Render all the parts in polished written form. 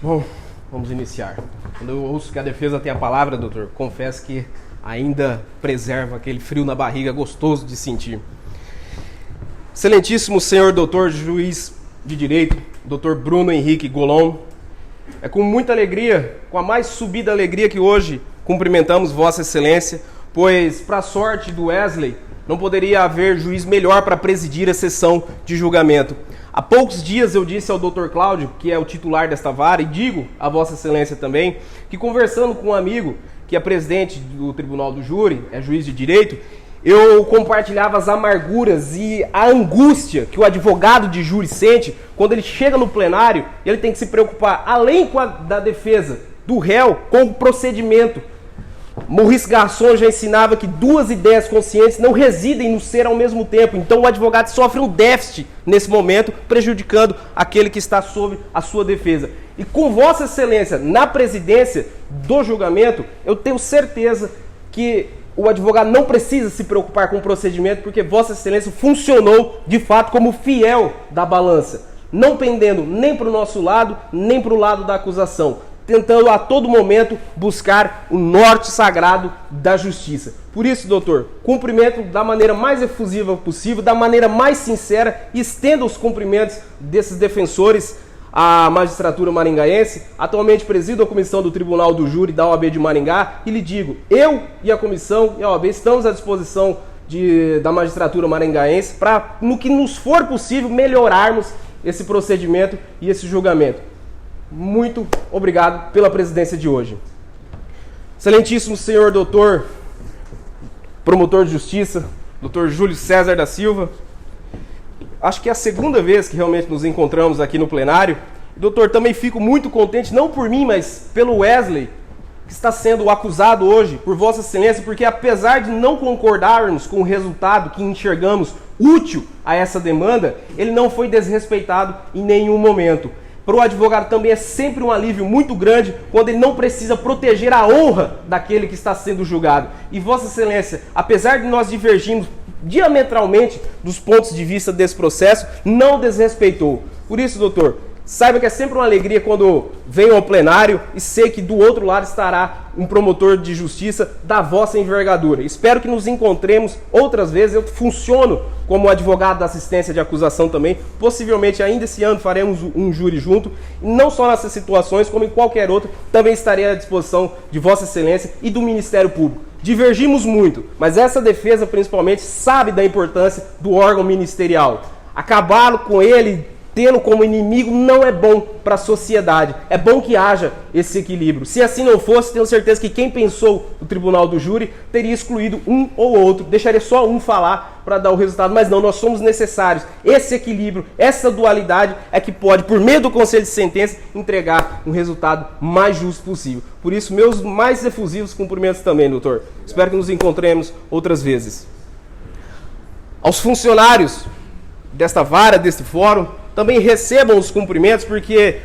Bom, vamos iniciar. Quando eu ouço que a defesa tem a palavra, doutor, confesso que ainda preserva aquele frio na barriga gostoso de sentir. Excelentíssimo senhor doutor juiz de direito, doutor Bruno Henrique Golon, é com muita alegria, com a mais subida alegria que hoje cumprimentamos Vossa Excelência, pois, para a sorte do Wesley, não poderia haver juiz melhor para presidir a sessão de julgamento. Há poucos dias eu disse ao Dr. Cláudio, que é o titular desta vara, e digo a Vossa Excelência também, que conversando com um amigo, que é presidente do Tribunal do Júri, é juiz de direito, eu compartilhava as amarguras e a angústia que o advogado de júri sente quando ele chega no plenário, ele tem que se preocupar, além da defesa do réu, com o procedimento. Maurice Garçon já ensinava que duas ideias conscientes não residem no ser ao mesmo tempo. Então o advogado sofre um déficit nesse momento, prejudicando aquele que está sob a sua defesa. E com Vossa Excelência na presidência do julgamento, eu tenho certeza que o advogado não precisa se preocupar com o procedimento, porque Vossa Excelência funcionou de fato como fiel da balança, não pendendo nem para o nosso lado, nem para o lado da acusação, tentando a todo momento buscar o norte sagrado da justiça. Por isso, doutor, cumprimento da maneira mais efusiva possível, da maneira mais sincera, e estenda os cumprimentos desses defensores à magistratura maringaense. Atualmente presido a comissão do Tribunal do Júri da OAB de Maringá, e lhe digo, eu e a comissão e a OAB estamos à disposição da magistratura maringaense para, no que nos for possível, melhorarmos esse procedimento e esse julgamento. Muito obrigado pela presidência de hoje. Excelentíssimo senhor doutor, promotor de justiça, doutor Júlio César da Silva, acho que é a segunda vez que realmente nos encontramos aqui no plenário. Doutor, também fico muito contente, não por mim, mas pelo Wesley, que está sendo acusado hoje por Vossa Excelência, porque apesar de não concordarmos com o resultado que enxergamos útil a essa demanda, ele não foi desrespeitado em nenhum momento. Para o advogado também é sempre um alívio muito grande quando ele não precisa proteger a honra daquele que está sendo julgado. E Vossa Excelência, apesar de nós divergirmos diametralmente dos pontos de vista desse processo, não desrespeitou. Por isso, doutor, saiba que é sempre uma alegria quando venho ao plenário e sei que do outro lado estará um promotor de justiça da vossa envergadura. Espero que nos encontremos outras vezes. Eu funciono como advogado da assistência de acusação também. Possivelmente ainda esse ano faremos um júri junto. E não só nessas situações, como em qualquer outra, também estarei à disposição de Vossa Excelência e do Ministério Público. Divergimos muito, mas essa defesa principalmente sabe da importância do órgão ministerial. Acabar com ele tendo como inimigo não é bom para a sociedade. É bom que haja esse equilíbrio. Se assim não fosse, tenho certeza que quem pensou no Tribunal do Júri teria excluído um ou outro, deixaria só um falar para dar o resultado, mas não, nós somos necessários. Esse equilíbrio, essa dualidade é que pode, por meio do Conselho de Sentença, entregar um resultado mais justo possível. Por isso, meus mais efusivos cumprimentos também, doutor. Espero que nos encontremos outras vezes. Aos funcionários desta vara, deste fórum, também recebam os cumprimentos, porque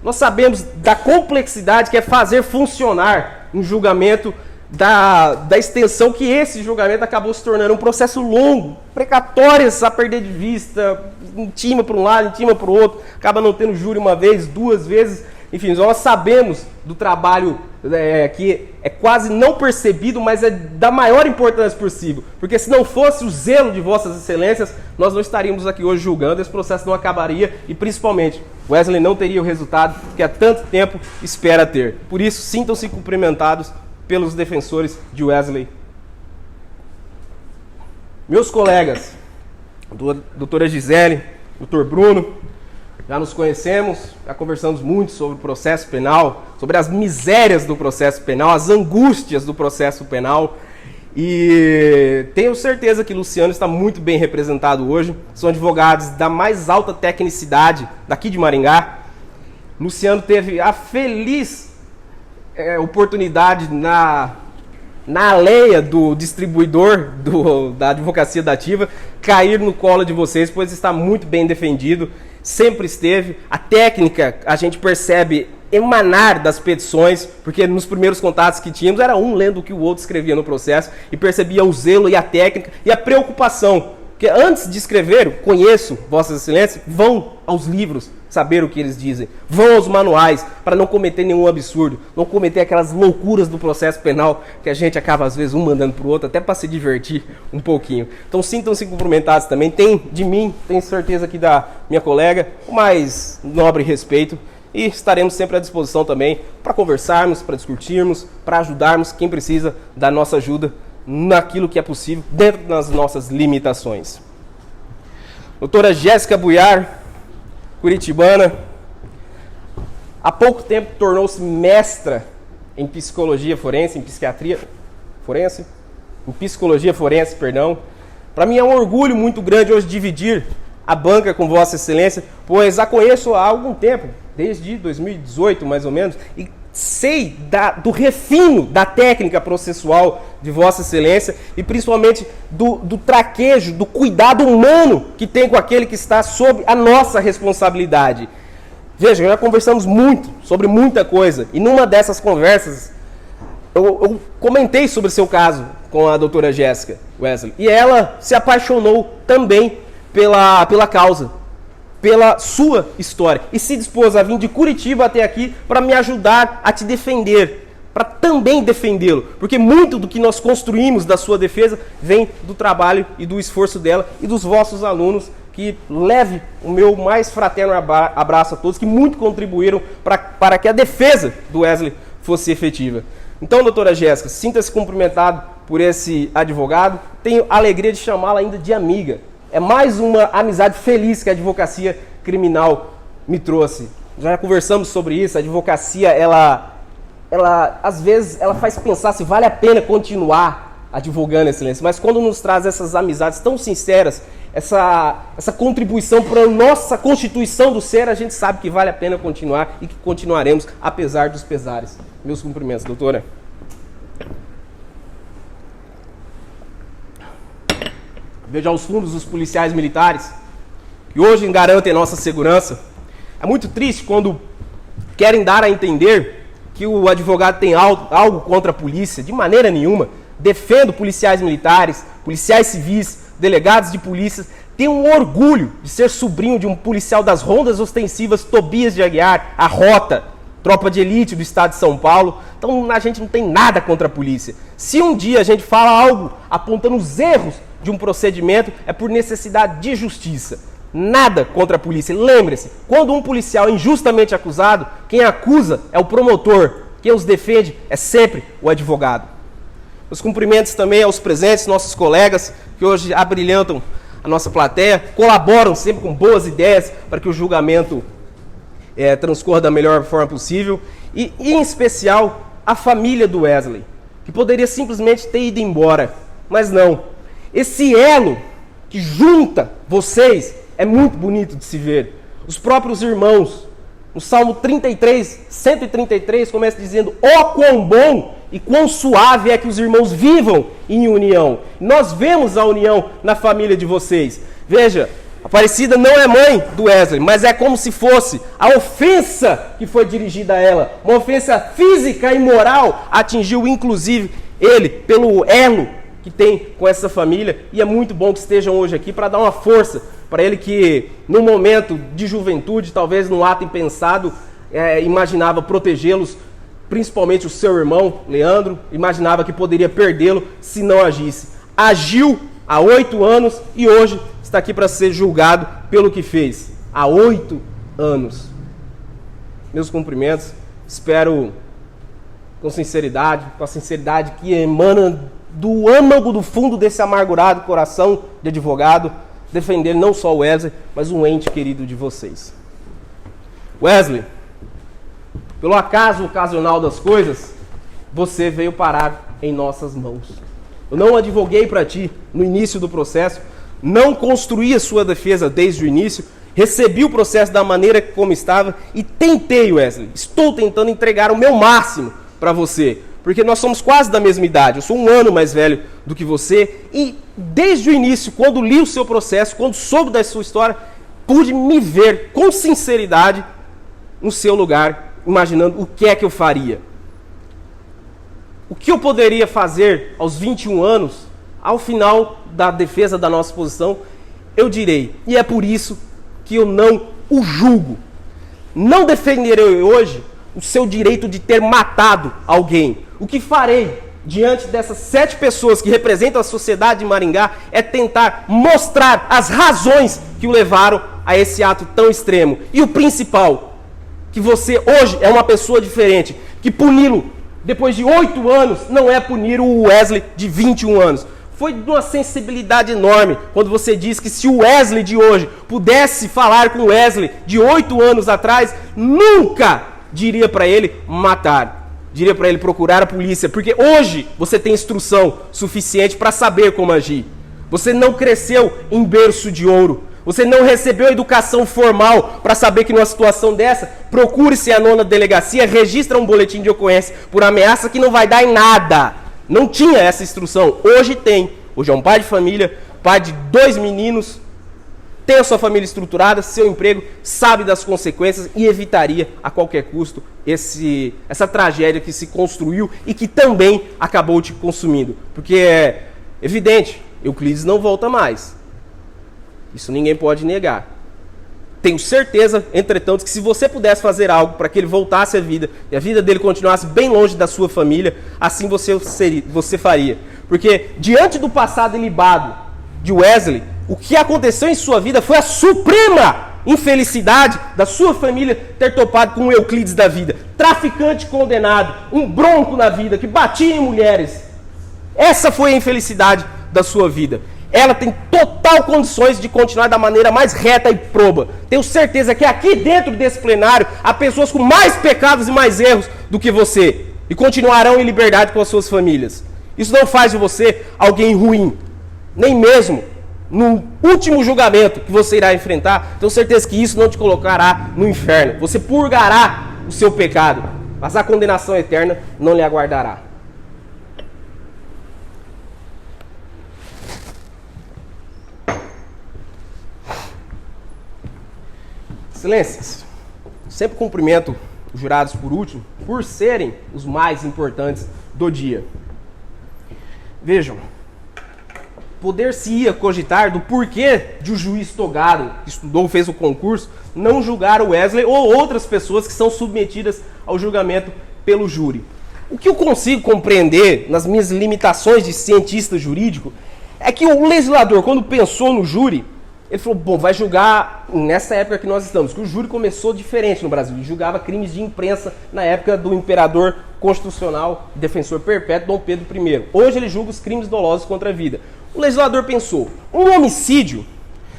nós sabemos da complexidade que é fazer funcionar um julgamento da extensão que esse julgamento acabou se tornando um processo longo, precatórias a perder de vista, intima para um lado, intima para o outro, acaba não tendo júri uma vez, duas vezes, enfim, nós sabemos do trabalho que é quase não percebido, mas é da maior importância possível, porque se não fosse o zelo de Vossas Excelências, nós não estaríamos aqui hoje julgando, esse processo não acabaria e principalmente Wesley não teria o resultado que há tanto tempo espera ter. Por isso, sintam-se cumprimentados pelos defensores de Wesley. Meus colegas, doutora Gisele, doutor Bruno, já nos conhecemos, já conversamos muito sobre o processo penal, sobre as misérias do processo penal, as angústias do processo penal. E tenho certeza que Luciano está muito bem representado hoje. São advogados da mais alta tecnicidade daqui de Maringá. Luciano teve a feliz oportunidade na alheia do distribuidor da advocacia da Ativa cair no colo de vocês, pois está muito bem defendido. Sempre esteve. A técnica, a gente percebe emanar das petições, porque nos primeiros contatos que tínhamos, era um lendo o que o outro escrevia no processo, e percebia o zelo e a técnica e a preocupação Porque antes de escrever, conheço Vossas Excelências, vão aos livros saber o que eles dizem. Vão aos manuais para não cometer nenhum absurdo, não cometer aquelas loucuras do processo penal que a gente acaba às vezes um mandando para o outro, até para se divertir um pouquinho. Então sintam-se cumprimentados também. Tem de mim, tenho certeza aqui da minha colega, o mais nobre respeito. E estaremos sempre à disposição também para conversarmos, para discutirmos, para ajudarmos quem precisa da nossa ajuda naquilo que é possível, dentro das nossas limitações. Doutora Jéssica Buiar, curitibana, há pouco tempo tornou-se mestra em psicologia forense, em psiquiatria forense, em psicologia forense, perdão. Para mim é um orgulho muito grande hoje dividir a banca com Vossa Excelência, pois a conheço há algum tempo, desde 2018 mais ou menos, e sei do refino da técnica processual de Vossa Excelência e principalmente do traquejo, do cuidado humano que tem com aquele que está sob a nossa responsabilidade. Veja, já conversamos muito sobre muita coisa e numa dessas conversas eu comentei sobre o seu caso com a doutora Jéssica Wesley e ela se apaixonou também pela causa, pela sua história, e se dispôs a vir de Curitiba até aqui para me ajudar a te defender, para também defendê-lo, porque muito do que nós construímos da sua defesa vem do trabalho e do esforço dela e dos vossos alunos, que leve o meu mais fraterno abraço a todos, que muito contribuíram para que a defesa do Wesley fosse efetiva. Então, doutora Jéssica, sinta-se cumprimentado por esse advogado, tenho a alegria de chamá-la ainda de amiga. É mais uma amizade feliz que a advocacia criminal me trouxe. Já conversamos sobre isso. A advocacia, ela às vezes, ela faz pensar se vale a pena continuar advogando, Excelência. Mas quando nos traz essas amizades tão sinceras, essa contribuição para a nossa constituição do ser, a gente sabe que vale a pena continuar e que continuaremos, apesar dos pesares. Meus cumprimentos, doutora. Veja aos fundos os policiais militares, que hoje garantem nossa segurança. É muito triste quando querem dar a entender que o advogado tem algo contra a polícia. De maneira nenhuma. Defendo policiais militares, policiais civis, delegados de polícia. Tenho um orgulho de ser sobrinho de um policial das rondas ostensivas Tobias de Aguiar, a Rota, tropa de elite do estado de São Paulo. Então a gente não tem nada contra a polícia. Se um dia a gente fala algo apontando os erros de um procedimento, é por necessidade de justiça. Nada contra a polícia. Lembre-se, quando um policial é injustamente acusado, quem acusa é o promotor. Quem os defende é sempre o advogado. Os cumprimentos também aos presentes, nossos colegas, que hoje abrilhantam a nossa plateia, colaboram sempre com boas ideias para que o julgamento transcorra da melhor forma possível. E em especial, a família do Wesley, que poderia simplesmente ter ido embora, mas não. Esse elo que junta vocês é muito bonito de se ver. Os próprios irmãos, no Salmo 33, 133, começa dizendo: ó quão bom e quão suave é que os irmãos vivam em união. Nós vemos a união na família de vocês. Veja, a Aparecida não é mãe do Wesley, mas é como se fosse a ofensa que foi dirigida a ela. Uma ofensa física e moral atingiu inclusive ele pelo elo que tem com essa família, e é muito bom que estejam hoje aqui para dar uma força para ele que, no momento de juventude, talvez num ato impensado, imaginava protegê-los, principalmente o seu irmão, Leandro, imaginava que poderia perdê-lo se não agisse. Agiu há 8 anos e hoje está aqui para ser julgado pelo que fez. Há 8 anos. Meus cumprimentos, espero com a sinceridade que emana do âmago do fundo desse amargurado coração de advogado, defender não só o Wesley, mas um ente querido de vocês. Wesley, pelo acaso ocasional das coisas, você veio parar em nossas mãos. Eu não advoguei para ti no início do processo, não construí a sua defesa desde o início, recebi o processo da maneira como estava e tentei, Wesley, estou tentando entregar o meu máximo para você, porque nós somos quase da mesma idade, eu sou 1 ano mais velho do que você, e desde o início, quando li o seu processo, quando soube da sua história, pude me ver com sinceridade no seu lugar, imaginando o que é que eu faria. O que eu poderia fazer aos 21 anos, ao final da defesa da nossa posição, eu direi. E é por isso que eu não o julgo. Não defenderei hoje o seu direito de ter matado alguém. O que farei diante dessas 7 pessoas que representam a sociedade de Maringá é tentar mostrar as razões que o levaram a esse ato tão extremo. E o principal, que você hoje é uma pessoa diferente, que puni-lo depois de 8 anos não é punir o Wesley de 21 anos. Foi de uma sensibilidade enorme quando você diz que se o Wesley de hoje pudesse falar com o Wesley de 8 anos atrás, nunca diria para ele matar. Diria para ele procurar a polícia, porque hoje você tem instrução suficiente para saber como agir. Você não cresceu em berço de ouro. Você não recebeu educação formal para saber que numa situação dessa, procure-se a 9ª delegacia, registra um boletim de ocorrência por ameaça que não vai dar em nada. Não tinha essa instrução. Hoje tem. Hoje é um pai de família, pai de 2 meninos, tem a sua família estruturada, seu emprego, sabe das consequências e evitaria a qualquer custo essa tragédia que se construiu e que também acabou te consumindo. Porque é evidente, Euclides não volta mais. Isso ninguém pode negar. Tenho certeza, entretanto, que se você pudesse fazer algo para que ele voltasse à vida e a vida dele continuasse bem longe da sua família, assim você faria. Porque diante do passado ilibado de Wesley, o que aconteceu em sua vida foi a suprema infelicidade da sua família ter topado com um Euclides da vida. Traficante condenado, um bronco na vida, que batia em mulheres. Essa foi a infelicidade da sua vida. Ela tem total condições de continuar da maneira mais reta e proba. Tenho certeza que aqui dentro desse plenário há pessoas com mais pecados e mais erros do que você. E continuarão em liberdade com as suas famílias. Isso não faz de você alguém ruim. Nem mesmo no último julgamento que você irá enfrentar, tenho certeza que isso não te colocará no inferno. Você purgará o seu pecado, mas a condenação eterna não lhe aguardará. Excelências, sempre cumprimento os jurados por último, por serem os mais importantes do dia. Vejam, poder-se-ia cogitar do porquê de o juiz togado, que estudou, fez o concurso, não julgar o Wesley ou outras pessoas que são submetidas ao julgamento pelo júri. O que eu consigo compreender nas minhas limitações de cientista jurídico é que o legislador, quando pensou no júri, ele falou, bom, vai julgar nessa época que nós estamos, que o júri começou diferente no Brasil, ele julgava crimes de imprensa na época do imperador constitucional e defensor perpétuo Dom Pedro I. Hoje ele julga os crimes dolosos contra a vida. O legislador pensou, um homicídio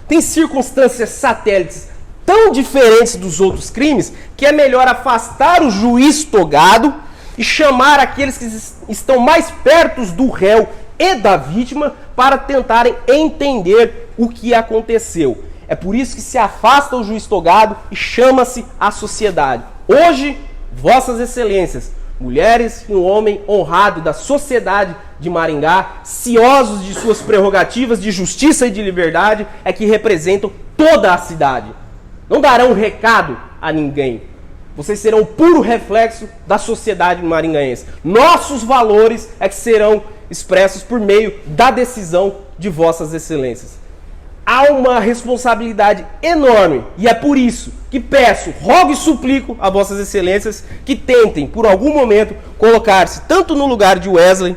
tem circunstâncias satélites tão diferentes dos outros crimes que é melhor afastar o juiz togado e chamar aqueles que estão mais perto do réu e da vítima para tentarem entender o que aconteceu. É por isso que se afasta o juiz togado e chama-se a sociedade. Hoje, vossas excelências, mulheres e um homem honrado da sociedade de Maringá, ciosos de suas prerrogativas de justiça e de liberdade, é que representam toda a cidade. Não darão recado a ninguém. Vocês serão o puro reflexo da sociedade maringaense. Nossos valores é que serão expressos por meio da decisão de vossas excelências. Há uma responsabilidade enorme e é por isso que peço, rogo e suplico a vossas excelências que tentem, por algum momento, colocar-se tanto no lugar de Wesley,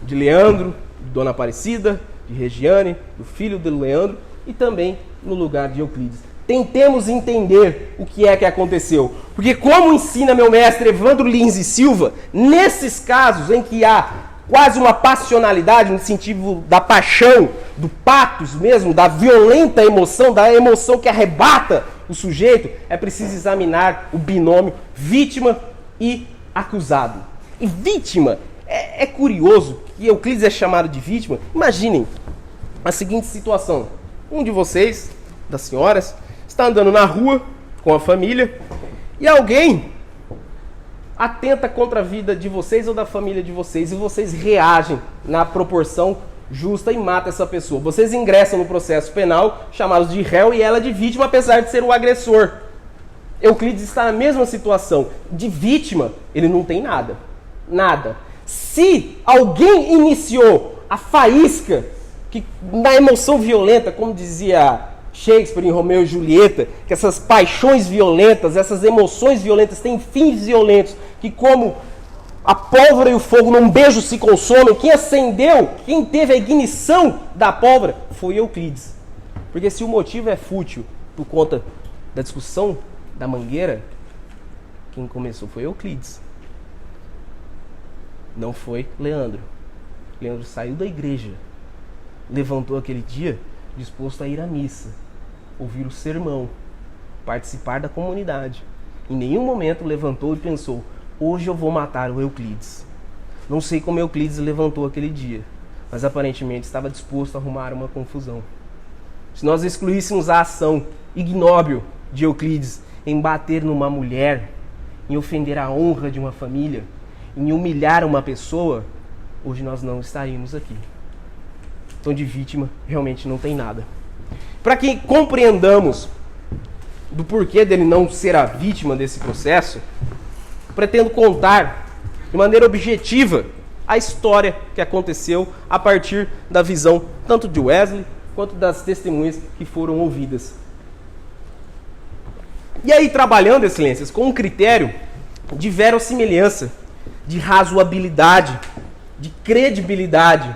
de Leandro, de Dona Aparecida, de Regiane, do filho de Leandro e também no lugar de Euclides. Tentemos entender o que é que aconteceu. Porque como ensina meu mestre Evandro Lins e Silva, nesses casos em que há quase uma passionalidade, no sentido da paixão, do patos mesmo, da violenta emoção, da emoção que arrebata o sujeito, é preciso examinar o binômio vítima e acusado. E vítima, é curioso que Euclides é chamado de vítima. Imaginem a seguinte situação. Um de vocês, das senhoras, está andando na rua com a família e alguém atenta contra a vida de vocês ou da família de vocês e vocês reagem na proporção justa e matam essa pessoa. Vocês ingressam no processo penal, chamados de réu e ela de vítima, apesar de ser o agressor. Euclides está na mesma situação. De vítima, ele não tem nada. Nada. Se alguém iniciou a faísca que na emoção violenta, como dizia Shakespeare em Romeu e Julieta, que essas paixões violentas, essas emoções violentas têm fins violentos, que como a pólvora e o fogo num beijo se consomem, quem acendeu, quem teve a ignição da pólvora foi Euclides. Porque se o motivo é fútil por conta da discussão da mangueira, quem começou foi Euclides. Não foi Leandro. Leandro saiu da igreja, levantou aquele dia disposto a ir à missa, ouvir o sermão, participar da comunidade. Em nenhum momento levantou e pensou: hoje eu vou matar o Euclides. Não sei como Euclides levantou aquele dia, mas aparentemente estava disposto a arrumar uma confusão. Se nós excluíssemos a ação ignóbil de Euclides em bater numa mulher, em ofender a honra de uma família, em humilhar uma pessoa, hoje nós não estaríamos aqui. Então de vítima realmente não tem nada. Para que compreendamos do porquê dele não ser a vítima desse processo, pretendo contar de maneira objetiva a história que aconteceu a partir da visão tanto de Wesley quanto das testemunhas que foram ouvidas. E aí, trabalhando, excelências, com um critério de verossimilhança, de razoabilidade, de credibilidade,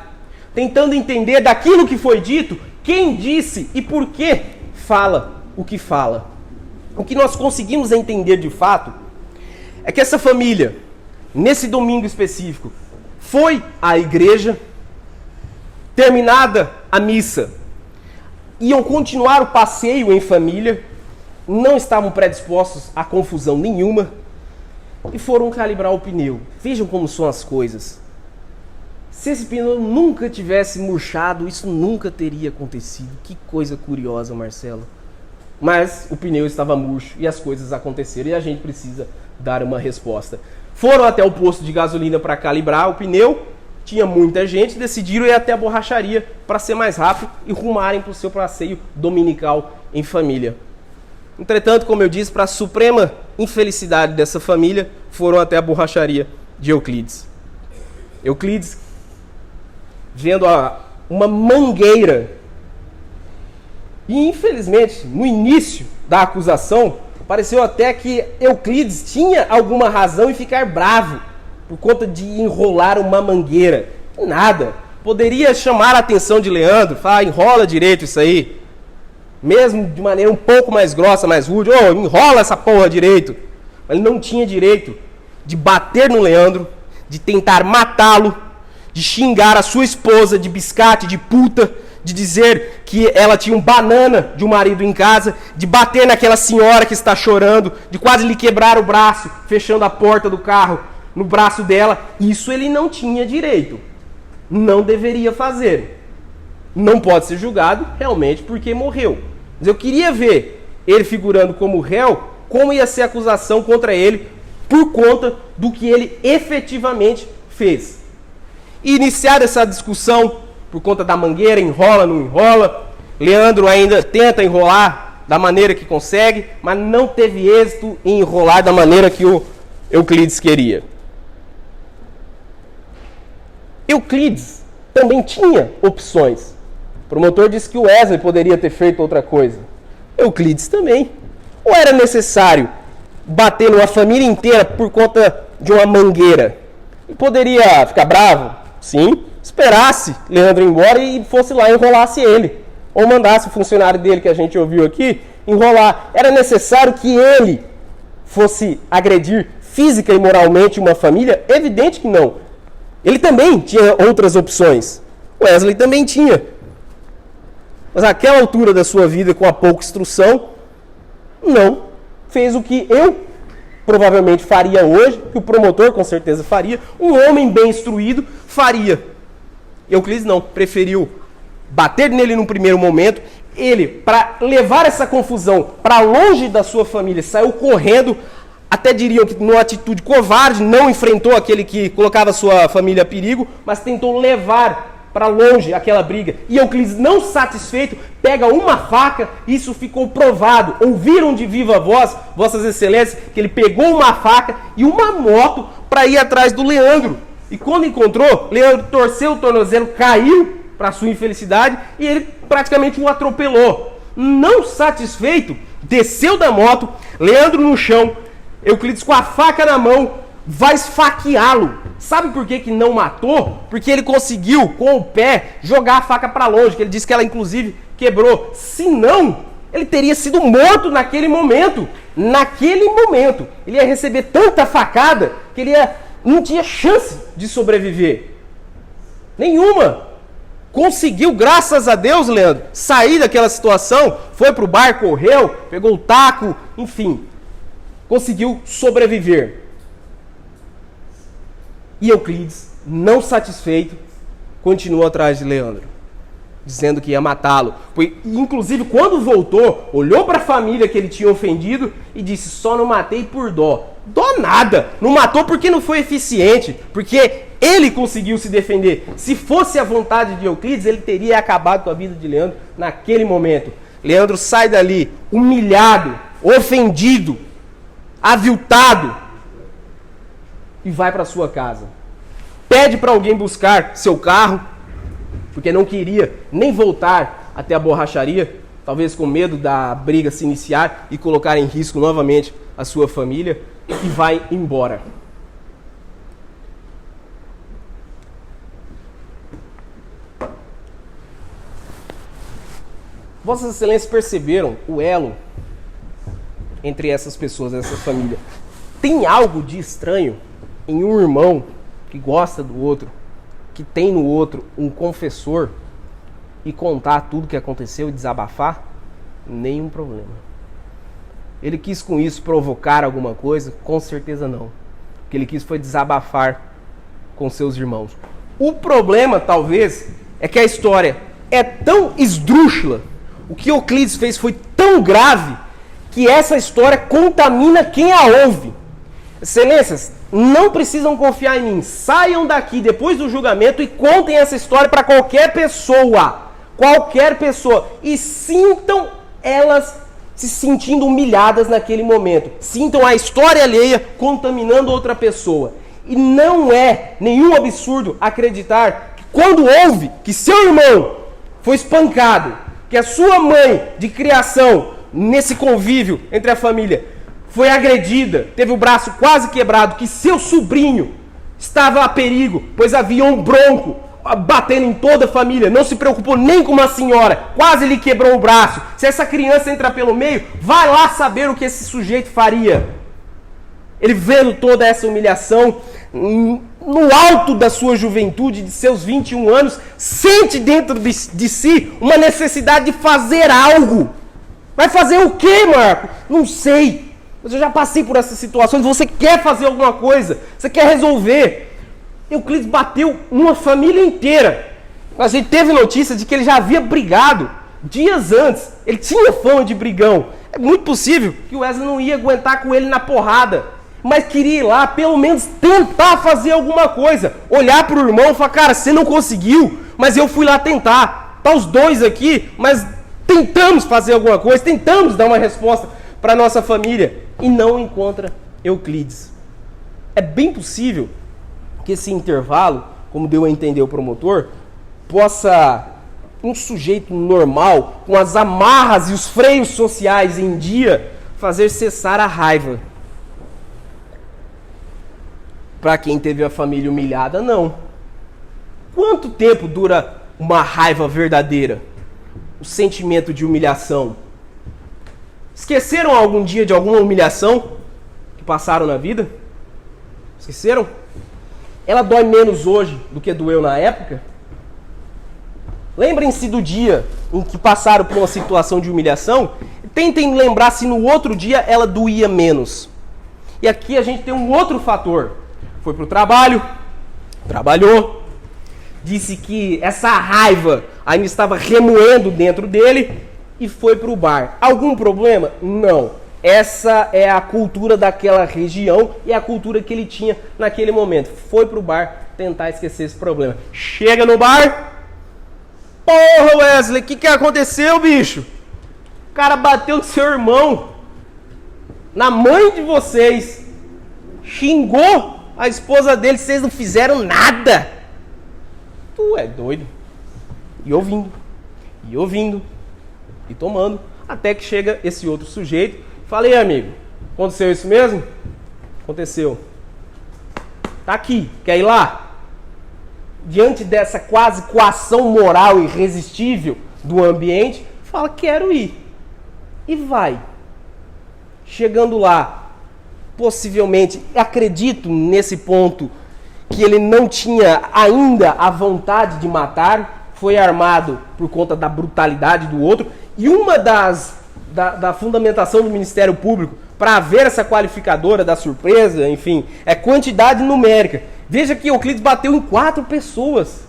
tentando entender daquilo que foi dito, quem disse e por que fala o que fala. O que nós conseguimos entender de fato é que essa família, nesse domingo específico, foi à igreja, terminada a missa, iam continuar o passeio em família, não estavam predispostos a confusão nenhuma e foram calibrar o pneu. Vejam como são as coisas. Se esse pneu nunca tivesse murchado, isso nunca teria acontecido. Que coisa curiosa, Marcelo. Mas o pneu estava murcho e as coisas aconteceram e a gente precisa dar uma resposta. Foram até o posto de gasolina para calibrar o pneu, tinha muita gente, decidiram ir até a borracharia para ser mais rápido e rumarem para o seu passeio dominical em família. Entretanto, como eu disse, para a suprema infelicidade dessa família, foram até a borracharia de Euclides. Euclides, vendo uma mangueira, e infelizmente, no início da acusação, pareceu até que Euclides tinha alguma razão em ficar bravo por conta de enrolar uma mangueira. Nada. Poderia chamar a atenção de Leandro, falar: enrola direito isso aí. Mesmo de maneira um pouco mais grossa, mais rude. Enrola essa porra direito. Mas ele não tinha direito de bater no Leandro, de tentar matá-lo, de xingar a sua esposa de biscate, de puta, de dizer que ela tinha um banana de um marido em casa, de bater naquela senhora que está chorando, de quase lhe quebrar o braço, fechando a porta do carro no braço dela. Isso ele não tinha direito. Não deveria fazer. Não pode ser julgado realmente porque morreu. Mas eu queria ver ele figurando como réu, como ia ser a acusação contra ele por conta do que ele efetivamente fez. E iniciar essa discussão por conta da mangueira, enrola, não enrola. Leandro ainda tenta enrolar da maneira que consegue, mas não teve êxito em enrolar da maneira que o Euclides queria. Euclides também tinha opções. O promotor disse que o Wesley poderia ter feito outra coisa. Euclides também. Ou era necessário bater numa família inteira por conta de uma mangueira? Ele poderia ficar bravo? Sim. Esperasse Leandro ir embora e fosse lá e enrolasse ele. Ou mandasse o funcionário dele, que a gente ouviu aqui, enrolar. Era necessário que ele fosse agredir física e moralmente uma família? Evidente que não. Ele também tinha outras opções. Wesley também tinha. Mas naquela altura da sua vida, com a pouca instrução, não fez o que eu provavelmente faria hoje, que o promotor com certeza faria, um homem bem instruído faria. Euclides não, preferiu bater nele num primeiro momento. Ele, para levar essa confusão para longe da sua família, saiu correndo, até diriam que numa atitude covarde, não enfrentou aquele que colocava sua família a perigo, mas tentou levar para longe aquela briga. E Euclides, não satisfeito, pega uma faca, isso ficou provado. Ouviram de viva voz, vossas excelências, que ele pegou uma faca e uma moto para ir atrás do Leandro. E quando encontrou, Leandro torceu o tornozelo, caiu para sua infelicidade, e ele praticamente o atropelou. Não satisfeito, desceu da moto, Leandro no chão, Euclides com a faca na mão, vai esfaqueá-lo. Sabe por que não matou? Porque ele conseguiu, com o pé, jogar a faca para longe, que ele disse que ela inclusive quebrou. Se não, ele teria sido morto naquele momento. Naquele momento. Ele ia receber tanta facada que ele não tinha chance de sobreviver. Nenhuma. Conseguiu, graças a Deus, Leandro, sair daquela situação, foi pro bar, correu, pegou o taco, enfim. Conseguiu sobreviver. E Euclides, não satisfeito, continuou atrás de Leandro, dizendo que ia matá-lo. Inclusive, quando voltou, olhou para a família que ele tinha ofendido e disse: só não matei por dó. Dó nada! Não matou porque não foi eficiente, porque ele conseguiu se defender. Se fosse a vontade de Euclides, ele teria acabado com a vida de Leandro naquele momento. Leandro sai dali humilhado, ofendido, aviltado, e vai para sua casa. Pede para alguém buscar seu carro, porque não queria nem voltar até a borracharia, talvez com medo da briga se iniciar e colocar em risco novamente a sua família, e vai embora. Vossas Excelências perceberam o elo entre essas pessoas, essa família. Tem algo de estranho em um irmão que gosta do outro, que tem no outro um confessor, e contar tudo o que aconteceu e desabafar? Nenhum problema. Ele quis com isso provocar alguma coisa? Com certeza não. O que ele quis foi desabafar com seus irmãos. O problema, talvez, é que a história é tão esdrúxula, o que Euclides fez foi tão grave, que essa história contamina quem a ouve. Excelências, não precisam confiar em mim. Saiam daqui depois do julgamento e contem essa história para qualquer pessoa. Qualquer pessoa. E sintam elas se sentindo humilhadas naquele momento. Sintam a história alheia contaminando outra pessoa. E não é nenhum absurdo acreditar que quando ouve que seu irmão foi espancado, que a sua mãe de criação, nesse convívio entre a família, foi agredida, teve o braço quase quebrado, que seu sobrinho estava a perigo, pois havia um bronco batendo em toda a família, não se preocupou nem com uma senhora, quase lhe quebrou o braço. Se essa criança entrar pelo meio, vai lá saber o que esse sujeito faria. Ele vendo toda essa humilhação, no alto da sua juventude, de seus 21 anos, sente dentro de si uma necessidade de fazer algo. Vai fazer o quê, Marco? Não sei. Mas eu já passei por essas situações. Você quer fazer alguma coisa, você quer resolver. Euclides bateu uma família inteira. A gente teve notícia de que ele já havia brigado dias antes. Ele tinha fama de brigão. É muito possível que o Wesley não ia aguentar com ele na porrada, mas queria ir lá, pelo menos tentar fazer alguma coisa. Olhar para o irmão e falar: cara, você não conseguiu, mas eu fui lá tentar. Tá os dois aqui, mas tentamos fazer alguma coisa, tentamos dar uma resposta para nossa família. E não encontra Euclides. É bem possível que esse intervalo, como deu a entender o promotor, possa um sujeito normal, com as amarras e os freios sociais em dia, fazer cessar a raiva. Para quem teve a família humilhada, não. Quanto tempo dura uma raiva verdadeira? O sentimento de humilhação? Esqueceram algum dia de alguma humilhação que passaram na vida? Esqueceram? Ela dói menos hoje do que doeu na época? Lembrem-se do dia em que passaram por uma situação de humilhação e tentem lembrar se no outro dia ela doía menos. E aqui a gente tem um outro fator. Foi para o trabalho, trabalhou, disse que essa raiva ainda estava remoendo dentro dele e foi para o bar. Algum problema? Não. Essa é a cultura daquela região e a cultura que ele tinha naquele momento. Foi para o bar tentar esquecer esse problema. Chega no bar. Porra, Wesley, o que aconteceu, bicho? O cara bateu no seu irmão, na mãe de vocês, xingou a esposa dele, vocês não fizeram nada. Tu é doido. E ouvindo, e tomando, até que chega esse outro sujeito. Falei, amigo, aconteceu isso mesmo? Aconteceu. Tá aqui, quer ir lá? Diante dessa quase coação moral irresistível do ambiente, fala, quero ir. E vai. Chegando lá, possivelmente, acredito nesse ponto, que ele não tinha ainda a vontade de matar, foi armado por conta da brutalidade do outro, e uma da fundamentação do Ministério Público para haver essa qualificadora da surpresa, enfim, é quantidade numérica. Veja que Euclides bateu em 4 pessoas.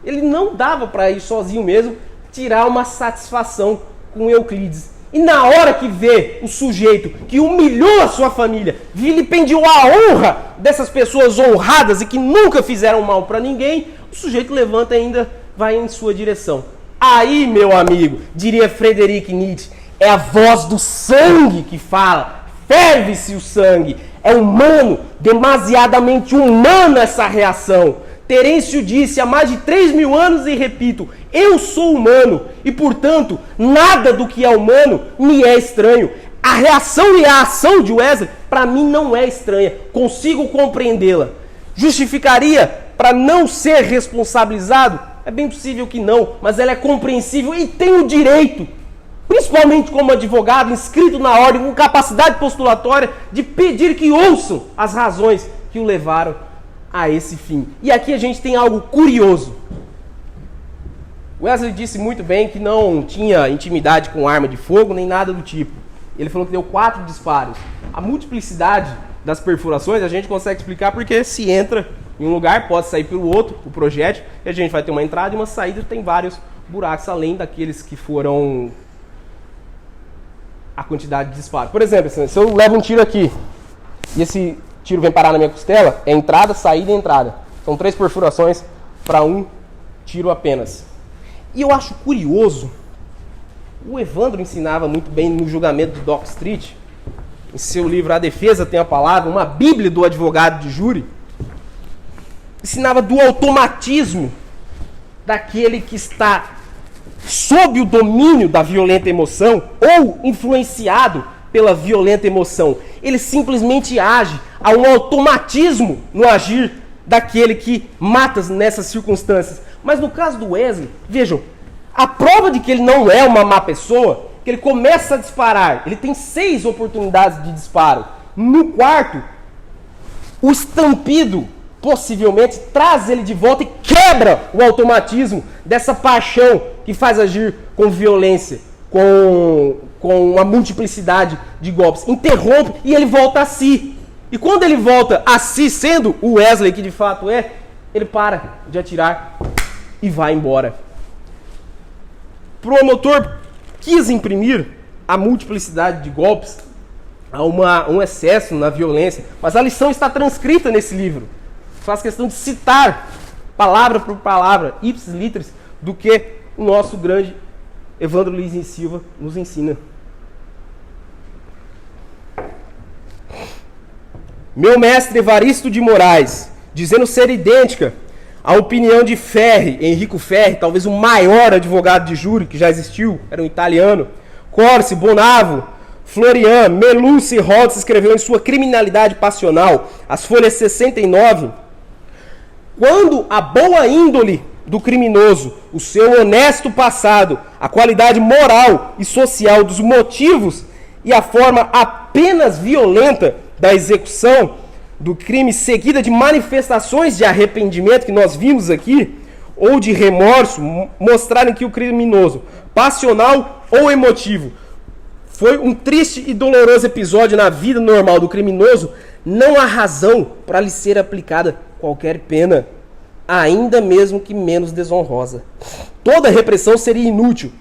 Ele não dava para ir sozinho mesmo tirar uma satisfação com Euclides. E na hora que vê o sujeito que humilhou a sua família, vilipendiou a honra dessas pessoas honradas e que nunca fizeram mal para ninguém, o sujeito levanta e ainda vai em sua direção. Aí, meu amigo, diria Friedrich Nietzsche, é a voz do sangue que fala. Ferve-se o sangue. É humano, demasiadamente humana essa reação. Terêncio disse há mais de 3.000 anos e repito, eu sou humano e, portanto, nada do que é humano me é estranho. A reação e a ação de Wesley, para mim, não é estranha. Consigo compreendê-la. Justificaria para não ser responsabilizado? É bem possível que não, mas ela é compreensível e tem o direito, principalmente como advogado, inscrito na ordem, com capacidade postulatória, de pedir que ouçam as razões que o levaram a esse fim. E aqui a gente tem algo curioso. Wesley disse muito bem que não tinha intimidade com arma de fogo, nem nada do tipo. Ele falou que deu 4 disparos. A multiplicidade das perfurações a gente consegue explicar porque se entra em um lugar, pode sair pelo outro, o projétil, e a gente vai ter uma entrada e uma saída, tem vários buracos, além daqueles que foram a quantidade de disparo. Por exemplo, se eu levo um tiro aqui, e esse tiro vem parar na minha costela, é entrada, saída e entrada. São 3 perfurações para um tiro apenas. E eu acho curioso, o Evandro ensinava muito bem no julgamento do Dock Street, em seu livro A Defesa Tem a Palavra, uma bíblia do advogado de júri, ensinava do automatismo daquele que está sob o domínio da violenta emoção ou influenciado pela violenta emoção. Ele simplesmente age, há um automatismo no agir daquele que mata nessas circunstâncias. Mas no caso do Wesley, vejam, a prova de que ele não é uma má pessoa, que ele começa a disparar, ele tem 6 oportunidades de disparo. No quarto, o estampido possivelmente traz ele de volta e quebra o automatismo dessa paixão que faz agir com violência, com uma multiplicidade de golpes. Interrompe e ele volta a si. E quando ele volta a si, sendo o Wesley que de fato é, ele para de atirar e vai embora. O promotor quis imprimir a multiplicidade de golpes a um excesso na violência, mas a lição está transcrita nesse livro. Faz questão de citar, palavra por palavra, ipsis literis, do que o nosso grande Evandro Luiz e Silva nos ensina. Meu mestre Evaristo de Moraes, dizendo ser idêntica à opinião de Ferri, Enrico Ferri, talvez o maior advogado de júri que já existiu, era um italiano, Corsi, Bonavo, Florian, Melucci e Rhodes escreveu em sua Criminalidade Passional, as folhas 69, quando a boa índole do criminoso, o seu honesto passado, a qualidade moral e social dos motivos e a forma apenas violenta da execução do crime seguida de manifestações de arrependimento que nós vimos aqui, ou de remorso, mostrarem que o criminoso, passional ou emotivo, foi um triste e doloroso episódio na vida normal do criminoso, não há razão para lhe ser aplicada qualquer pena, ainda mesmo que menos desonrosa. Toda repressão seria inútil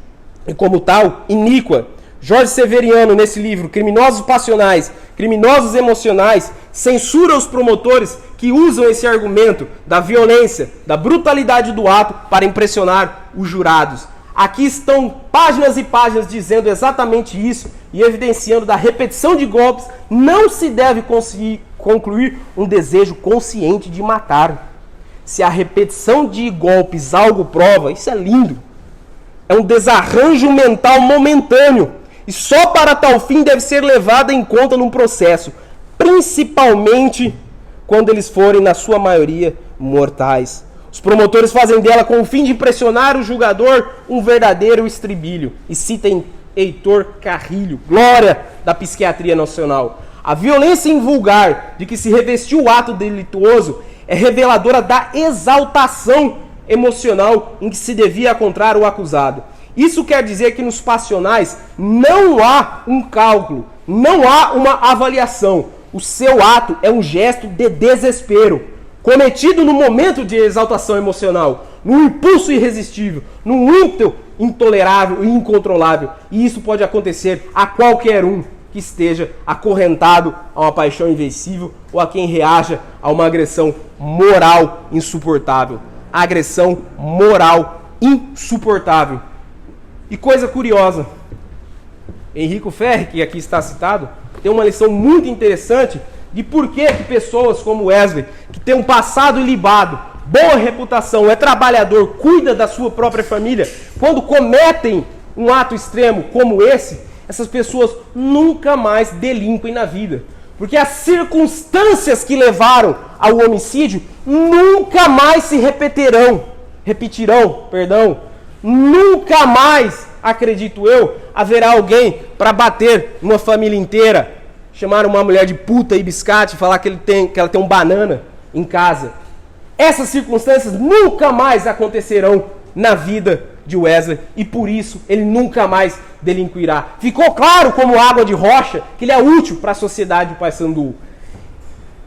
e, como tal, iníqua. Jorge Severiano, nesse livro, Criminosos Passionais, Criminosos Emocionais, censura os promotores que usam esse argumento da violência, da brutalidade do ato para impressionar os jurados. Aqui estão páginas e páginas dizendo exatamente isso e evidenciando da repetição de golpes não se deve conseguir concluir um desejo consciente de matar. Se a repetição de golpes algo prova, isso é lindo. é um desarranjo mental momentâneo e só para tal fim deve ser levada em conta num processo, principalmente quando eles forem, na sua maioria, mortais. Os promotores fazem dela, com o fim de impressionar o julgador, um verdadeiro estribilho. E citem Heitor Carrilho, glória da psiquiatria nacional. A violência invulgar de que se revestiu o ato delituoso é reveladora da exaltação emocional em que se devia encontrar o acusado. Isso quer dizer que nos passionais não há um cálculo, não há uma avaliação. O seu ato é um gesto de desespero, cometido no momento de exaltação emocional, num impulso irresistível, num ímpeto intolerável e incontrolável. E isso pode acontecer a qualquer um que esteja acorrentado a uma paixão invencível ou a quem reaja a uma agressão moral insuportável. Agressão moral insuportável. E coisa curiosa, Henrico Ferri, que aqui está citado, tem uma lição muito interessante de por que pessoas como Wesley, que tem um passado ilibado, boa reputação, é trabalhador, cuida da sua própria família, quando cometem um ato extremo como esse, essas pessoas nunca mais delinquem na vida. Porque as circunstâncias que levaram ao homicídio nunca mais se repetirão. Nunca mais, acredito eu, haverá alguém para bater numa família inteira, chamar uma mulher de puta e biscate, falar que ela tem um banana em casa. Essas circunstâncias nunca mais acontecerão na vida de Wesley e por isso ele nunca mais delinquirá. Ficou claro como água de rocha que ele é útil para a sociedade do Paysandu.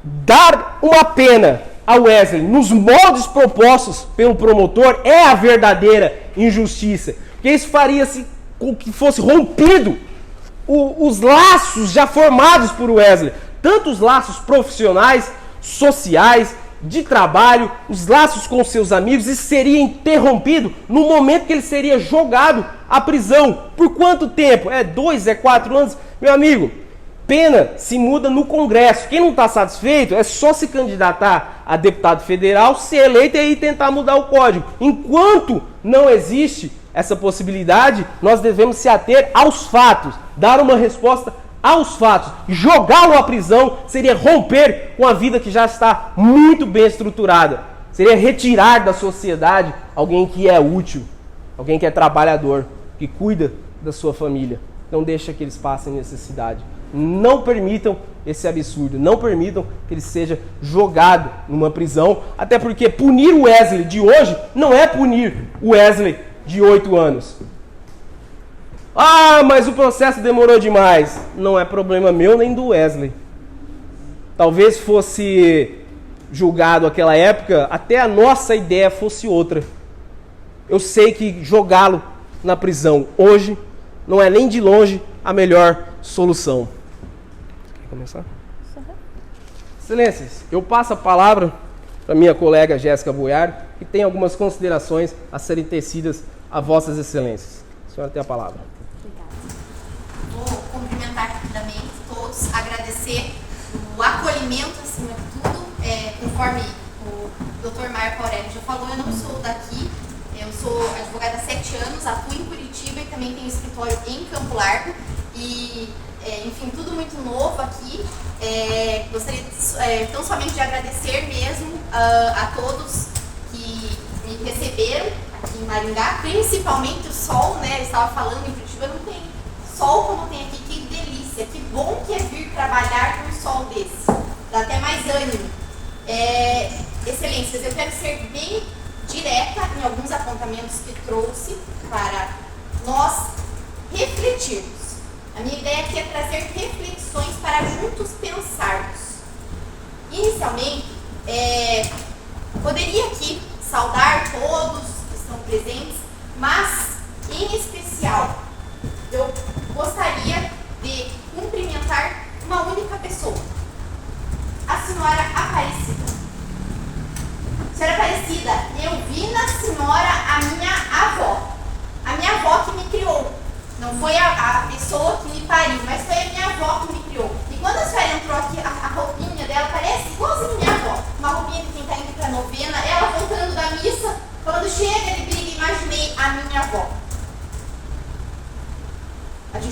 Dar uma pena a Wesley nos moldes propostos pelo promotor é a verdadeira injustiça, porque isso faria-se com que fosse rompido os laços já formados por Wesley, tanto os laços profissionais, sociais, de trabalho, os laços com seus amigos, isso seria interrompido no momento que ele seria jogado à prisão. Por quanto tempo? 2, 4 anos? Meu amigo, pena se muda no Congresso. Quem não está satisfeito é só se candidatar a deputado federal, ser eleito e aí tentar mudar o código. Enquanto não existe essa possibilidade, nós devemos se ater aos fatos, dar uma resposta aos fatos. Jogá-lo à prisão seria romper com a vida que já está muito bem estruturada. Seria retirar da sociedade alguém que é útil, alguém que é trabalhador, que cuida da sua família. Não deixa que eles passem necessidade. Não permitam esse absurdo, não permitam que ele seja jogado numa prisão, até porque punir o Wesley de hoje não é punir o Wesley de 8 anos. Ah, mas o processo demorou demais. Não é problema meu nem do Wesley. Talvez fosse julgado naquela época, até a nossa ideia fosse outra. Eu sei que jogá-lo na prisão hoje não é nem de longe a melhor solução. Quer começar? Excelências, eu passo a palavra para minha colega Jéssica Boiar, que tem algumas considerações a serem tecidas a vossas excelências. A senhora tem a palavra. Vou cumprimentar rapidamente todos, agradecer o acolhimento acima de tudo, conforme o Dr. Marco Aurélio já falou, eu não sou daqui, eu sou advogada há 7 anos, atuo em Curitiba e também tenho escritório em Campo Largo e, enfim, tudo muito novo aqui. Gostaria tão somente de agradecer mesmo a todos que me receberam aqui em Maringá, principalmente o sol, né? Eu estava falando em Curitiba, não tem sol como tem aqui, que delícia, que bom que é vir trabalhar com um sol desse, dá até mais ânimo. Excelências, eu quero ser bem direta em alguns apontamentos que trouxe para nós refletirmos. A minha ideia aqui é trazer reflexões para juntos pensarmos. Inicialmente, poderia aqui saudar todos que estão presentes, mas, em especial, eu gostaria de cumprimentar uma única pessoa, a senhora Aparecida. Senhora Aparecida, eu vi na senhora a minha avó que me criou. Não foi a pessoa que me pariu, mas foi a minha avó que me criou. E quando a senhora entrou aqui, a roupinha dela parece igualzinho a minha avó. Uma roupinha de quem está indo para a novena, ela voltando da missa, falando chega de briga, imaginei a minha avó.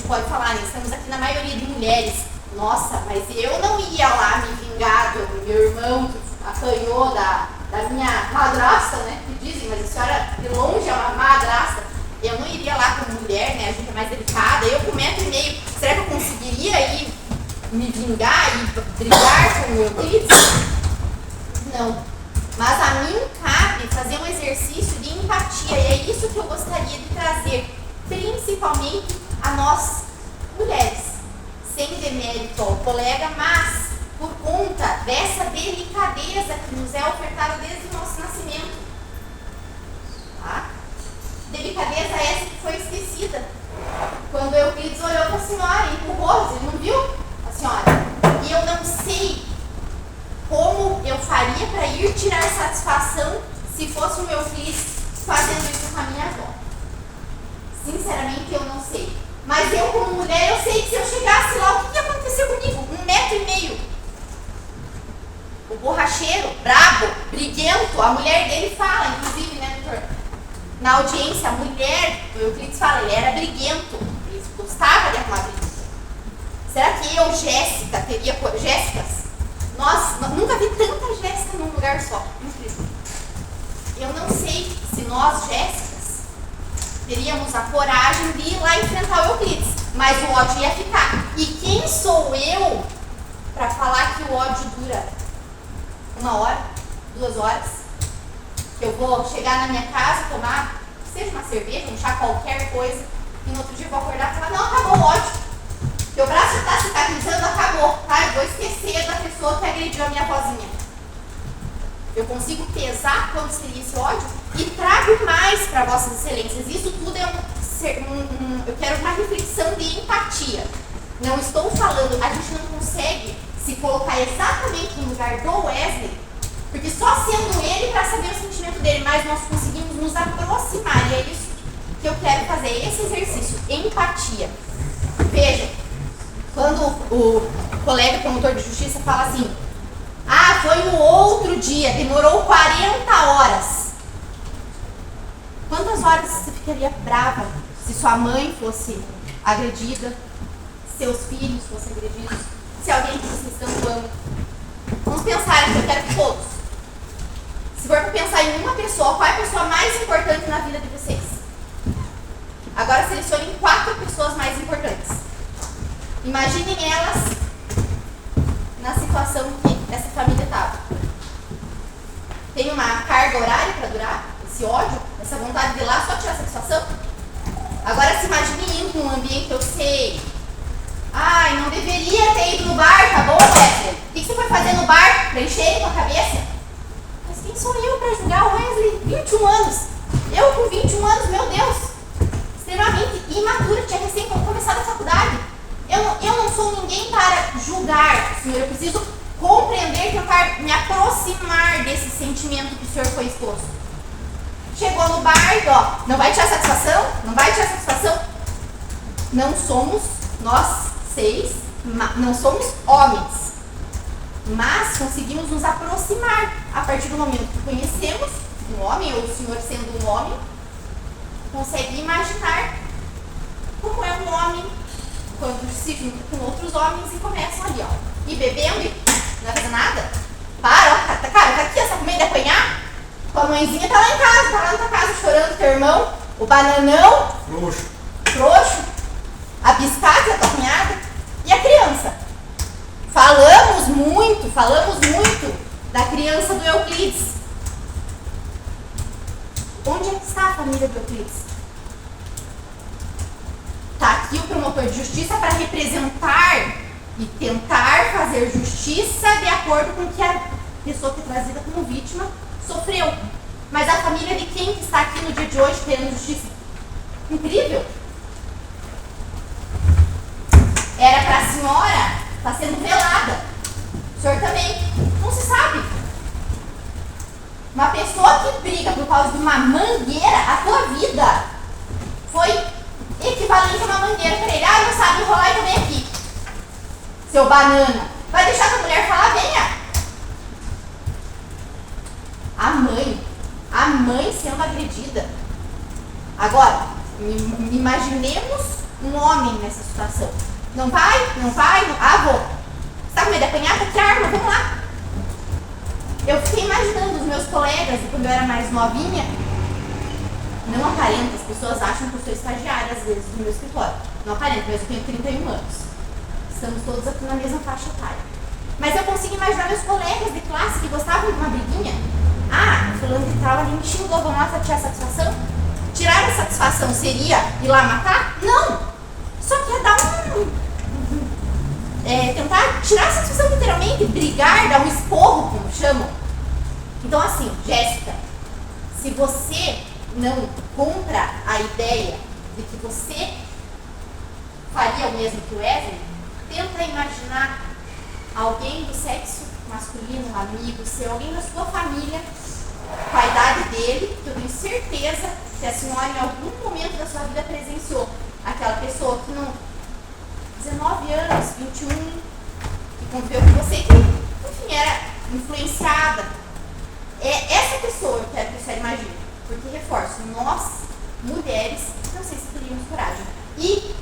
pode falar, né? Estamos aqui na maioria de mulheres. Nossa, mas eu não ia lá me vingar do meu irmão que apanhou da minha madrasta, né? Que dizem, mas a senhora de longe é uma madrasta. Eu não iria lá como mulher, né? A gente é mais delicada. Eu com 1,5 m, será que eu conseguiria ir me vingar e brigar com o Euclides? Não. Mas a mim cabe fazer um exercício de empatia. E é isso que eu gostaria de trazer, principalmente a nós, mulheres. Sem demérito ao colega, mas por conta dessa delicadeza que nos é ofertada desde o nosso nascimento. Tá? Delicadeza essa que foi esquecida. Quando Euclides olhou para a senhora e empurrou, ele não viu a senhora. E eu não sei como eu faria para ir tirar satisfação se fosse o meu filho fazendo isso com a minha avó. Sinceramente, eu não sei. Mas eu, como mulher, eu sei que se eu chegasse lá, o que ia acontecer comigo? 1,5 m. O borracheiro, brabo, briguento, a mulher dele fala, inclusive, né, doutor? Na audiência, a mulher do Euclides fala, ele era briguento, ele gostava de arrumar briga. Será que eu, Jéssica, teria... Jéssicas? Nossa, nunca vi tanta Jéssica num lugar só. Incrível. Eu não sei se nós, Jéssicas, teríamos a coragem de ir lá enfrentar o Euclides, mas o ódio ia ficar. E quem sou eu para falar que o ódio dura 1 hora, 2 horas? Que eu vou chegar na minha casa, tomar, seja uma cerveja, um chá, qualquer coisa, e no outro dia eu vou acordar e falar, não, acabou o ódio. Teu braço está cicatrizando, acabou, tá? Eu vou esquecer da pessoa que agrediu a minha vozinha. Eu consigo pesar quanto seria esse ódio e trago mais para vossas excelências. Isso tudo é eu quero uma reflexão de empatia. Não estou falando, a gente não consegue se colocar exatamente no lugar do Wesley, porque só sendo ele para saber o sentimento dele, mas nós conseguimos nos aproximar. E é isso que eu quero fazer, esse exercício, empatia. Veja, quando o colega promotor de justiça fala assim, ah, foi no outro dia, demorou 40 horas. Quantas horas você ficaria brava se sua mãe fosse agredida, seus filhos fossem agredidos, se alguém que vocês tanto amam? Vamos pensar aqui, eu quero que todos. Se for para pensar em uma pessoa, qual é a pessoa mais importante na vida de vocês? Agora selecionem 4 pessoas mais importantes. Imaginem elas na situação que essa família estava. Tem uma carga horária para durar esse ódio, essa vontade de ir lá só tirar satisfação? Agora se imagine indo num ambiente que eu sei. Ai, não deveria ter ido no bar, tá bom, Wesley? O que você foi fazer no bar? Pra encher com a cabeça? Mas quem sou eu para julgar o Wesley? 21 anos. Eu com 21 anos, meu Deus. Extremamente imatura, tinha recém começado a faculdade. Eu não sou ninguém para julgar, senhor. Eu preciso compreender, tentar me aproximar desse sentimento que o senhor foi exposto. Chegou no bar e, ó, não vai tirar satisfação? Não vai tirar satisfação? Não somos, nós 6, não somos homens. Mas conseguimos nos aproximar a partir do momento que conhecemos um homem, ou o senhor sendo um homem, consegue imaginar como é um homem quando se junta com outros homens e começam ali, ó, e bebendo e não vai fazer nada. Para, ó, cara, tá aqui, essa comida de apanhar. Tua mãezinha tá lá em casa, tá lá na tua casa chorando, teu irmão, o bananão, frouxo, a biscate, a tua cunhada, e a criança. Falamos muito da criança do Euclides. Onde é que está a família do Euclides? Está aqui o promotor de justiça para representar e tentar fazer justiça de acordo com o que a pessoa que é trazida como vítima sofreu. Mas a família de quem que está aqui no dia de hoje querendo justiça? Incrível! Era para a senhora estar sendo velada. O senhor também. Não se sabe. Uma pessoa que briga por causa de uma mangueira, a tua vida foi equivalente a uma mangueira para ele. Ah, não sabe enrolar, então vem aqui. Seu banana. Vai deixar tua mulher falar? Venha. A mãe sendo agredida. Agora, imaginemos um homem nessa situação. Não vai? Não vai? Não... Ah, vou. Você tá com medo de apanhar? Tá que arma? Vamos lá. Eu fiquei imaginando os meus colegas, quando eu era mais novinha, não aparento, as pessoas acham que eu sou estagiária às vezes no meu escritório. Não aparento, mas eu tenho 31 anos. Estamos todos aqui na mesma faixa etária. Mas eu consigo imaginar meus colegas de classe que gostavam de uma briguinha. Ah, fulano de tal ali me xingou, vamos lá tirar satisfação? Tirar a satisfação seria ir lá matar? Não! Só que é dar tentar tirar a satisfação literalmente, brigar, dar um esporro, como chamam. Então assim, Jéssica, se você não compra a ideia de que você faria o mesmo que o Wesley, tenta imaginar alguém do sexo masculino, um amigo seu, alguém da sua família, com a idade dele, que eu tenho certeza que a senhora em algum momento da sua vida presenciou aquela pessoa que não 19 anos, 21, que conviveu com você, que enfim, era influenciada. É essa pessoa eu quero que você imagine, porque reforço, nós, mulheres, não sei se teríamos coragem. E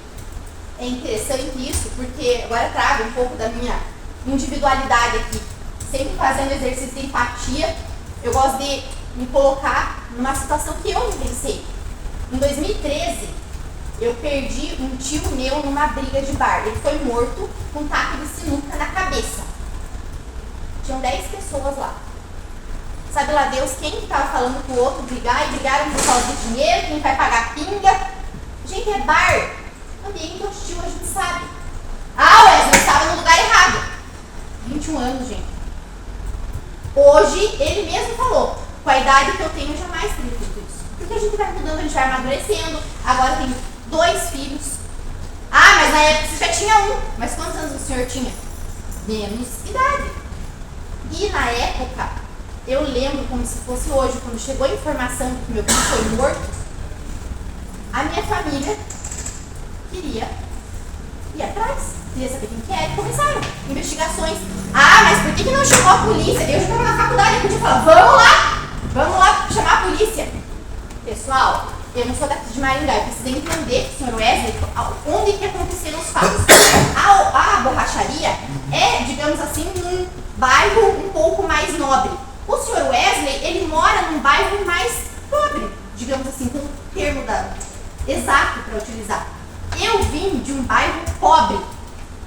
é interessante isso, porque agora eu trago um pouco da minha individualidade aqui, sempre fazendo exercício de empatia, eu gosto de me colocar numa situação que eu vivenciei. Em 2013, eu perdi um tio meu numa briga de bar. Ele foi morto com um taco de sinuca na cabeça. Tinham 10 pessoas lá. Sabe lá Deus quem que estava falando com o outro brigar, e brigaram por causa de dinheiro, quem vai pagar pinga. Gente, é bar. Ambiente hostil, a gente sabe. Ah, o Wesley estava no lugar errado. 21 anos, gente. Hoje, ele mesmo falou, com a idade que eu tenho, eu jamais teria feito isso. Porque a gente vai mudando, a gente vai amadurecendo. Agora tem 2 filhos. Ah, mas na época você já tinha um. Mas quantos anos o senhor tinha? Menos idade. E na época, eu lembro como se fosse hoje, quando chegou a informação de que meu filho foi morto, a minha família queria ir atrás, queria saber quem que era, e começaram investigações. Ah, mas por que não chamou a polícia? Eu já estava na faculdade, eu podia falar, vamos lá chamar a polícia. Pessoal, eu não sou daqui de Maringá, eu preciso entender, senhor Wesley, onde que aconteceram os fatos. A borracharia é, digamos assim, um bairro um pouco mais nobre. O senhor Wesley, ele mora num bairro mais pobre, digamos assim, com o termo exato para utilizar. Eu vim de um bairro pobre.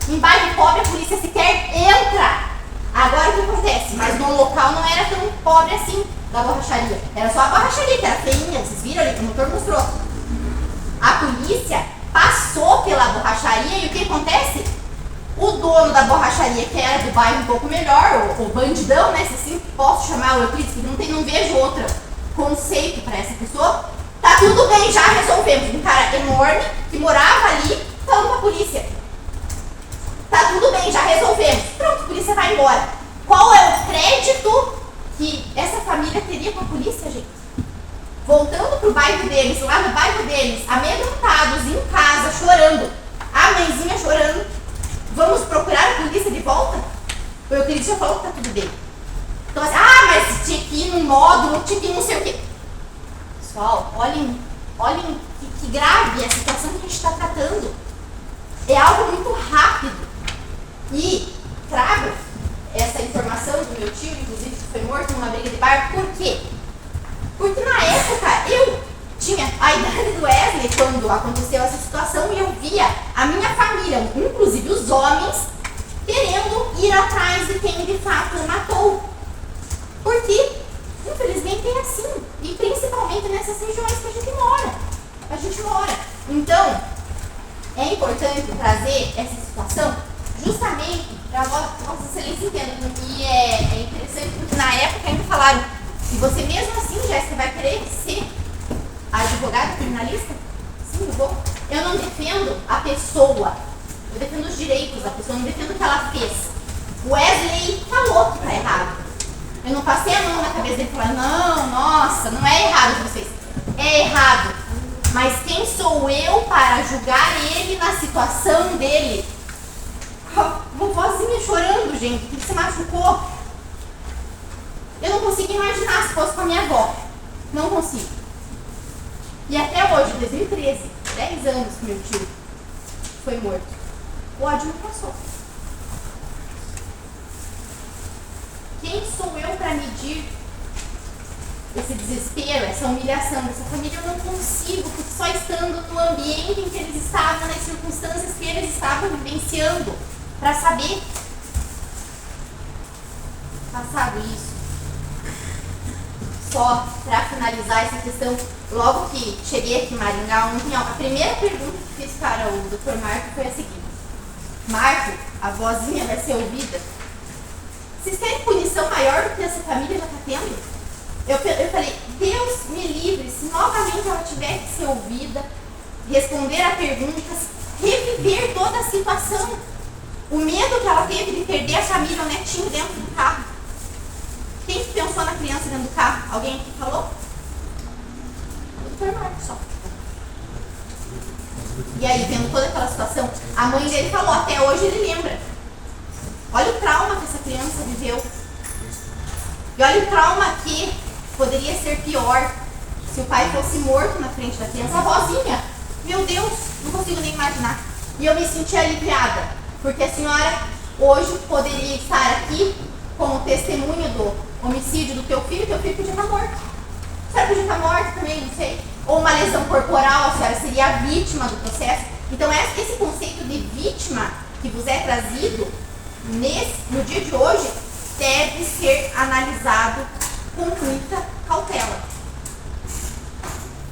Em bairro pobre a polícia sequer entra. Agora o que acontece? Mas no local não era tão pobre assim da borracharia. Era só a borracharia que era feinha, vocês viram ali que o motor mostrou. A polícia passou pela borracharia e o que acontece? O dono da borracharia, que era do bairro um pouco melhor, o bandidão, né? Se assim posso chamar o Euclides, que não vejo outro conceito para essa pessoa. Tá tudo bem, já resolvemos. Um cara enorme que morava ali, falando com a polícia. Tá tudo bem, já resolvemos. Pronto, a polícia vai embora. Qual é o crédito que essa família teria com a polícia, gente? Voltando pro bairro deles, lá no bairro deles, amedrontados, em casa, chorando. A mãezinha chorando. Vamos procurar a polícia de volta? O Euclides já falou que tá tudo bem. Então assim, mas tinha que ir num módulo, tinha que ir não sei o quê. Pessoal, olhem que grave a situação que a gente está tratando. É algo muito rápido. E trago essa informação do meu tio, inclusive, que foi morto numa briga de bar. Por quê? Porque na época eu tinha a idade do Wesley quando aconteceu essa situação e eu via a minha família, inclusive os homens, querendo ir atrás de quem de fato matou. Porque, infelizmente, é assim. E principalmente nessas regiões que a gente mora. Então, é importante trazer essa situação justamente para Vossa Excelência entenda. E é interessante porque na época ainda falaram, e você mesmo assim, Jéssica, vai querer ser advogada criminalista? Sim, eu vou. Eu não defendo a pessoa, eu defendo os direitos da pessoa, eu não defendo o que ela fez. O Wesley falou que tá errado. Eu não passei a mão na cabeça dele e falei, não, nossa, não é errado vocês. É errado. Mas quem sou eu para julgar ele na situação dele? A vovozinha chorando, gente, que se machucou. Eu não consigo imaginar se fosse com a minha avó. Não consigo. E até hoje, 2013, 10 anos com meu tio, foi morto. O ódio não passou. Quem sou eu para medir esse desespero, essa humilhação dessa família? Eu não consigo, porque só estando no ambiente em que eles estavam, nas circunstâncias que eles estavam vivenciando, para saber. Passado isso, só para finalizar essa questão, logo que cheguei aqui em Maringá ontem, a primeira pergunta que fiz para o Dr. Marco foi a seguinte: Marco, a vozinha vai ser ouvida? Vocês querem punição maior do que essa família já está tendo? Eu falei, Deus me livre, se novamente ela tiver que ser ouvida, responder a perguntas, reviver toda a situação. O medo que ela teve de perder a família, o netinho dentro do carro. Quem pensou na criança dentro do carro? Alguém aqui falou? O Dr. Marcos só. E aí, vendo toda aquela situação, a mãe dele falou, até hoje ele lembra. Olha o trauma que essa criança viveu. E olha o trauma que poderia ser pior se o pai fosse morto na frente da criança. A vozinha, meu Deus, não consigo nem imaginar. E eu me senti aliviada, porque a senhora hoje poderia estar aqui como testemunha do homicídio do teu filho podia estar morto. A senhora podia estar morta também, não sei. Ou uma lesão corporal, a senhora seria a vítima do processo. Então esse conceito de vítima que vos é trazido no dia de hoje deve ser analisado com muita cautela.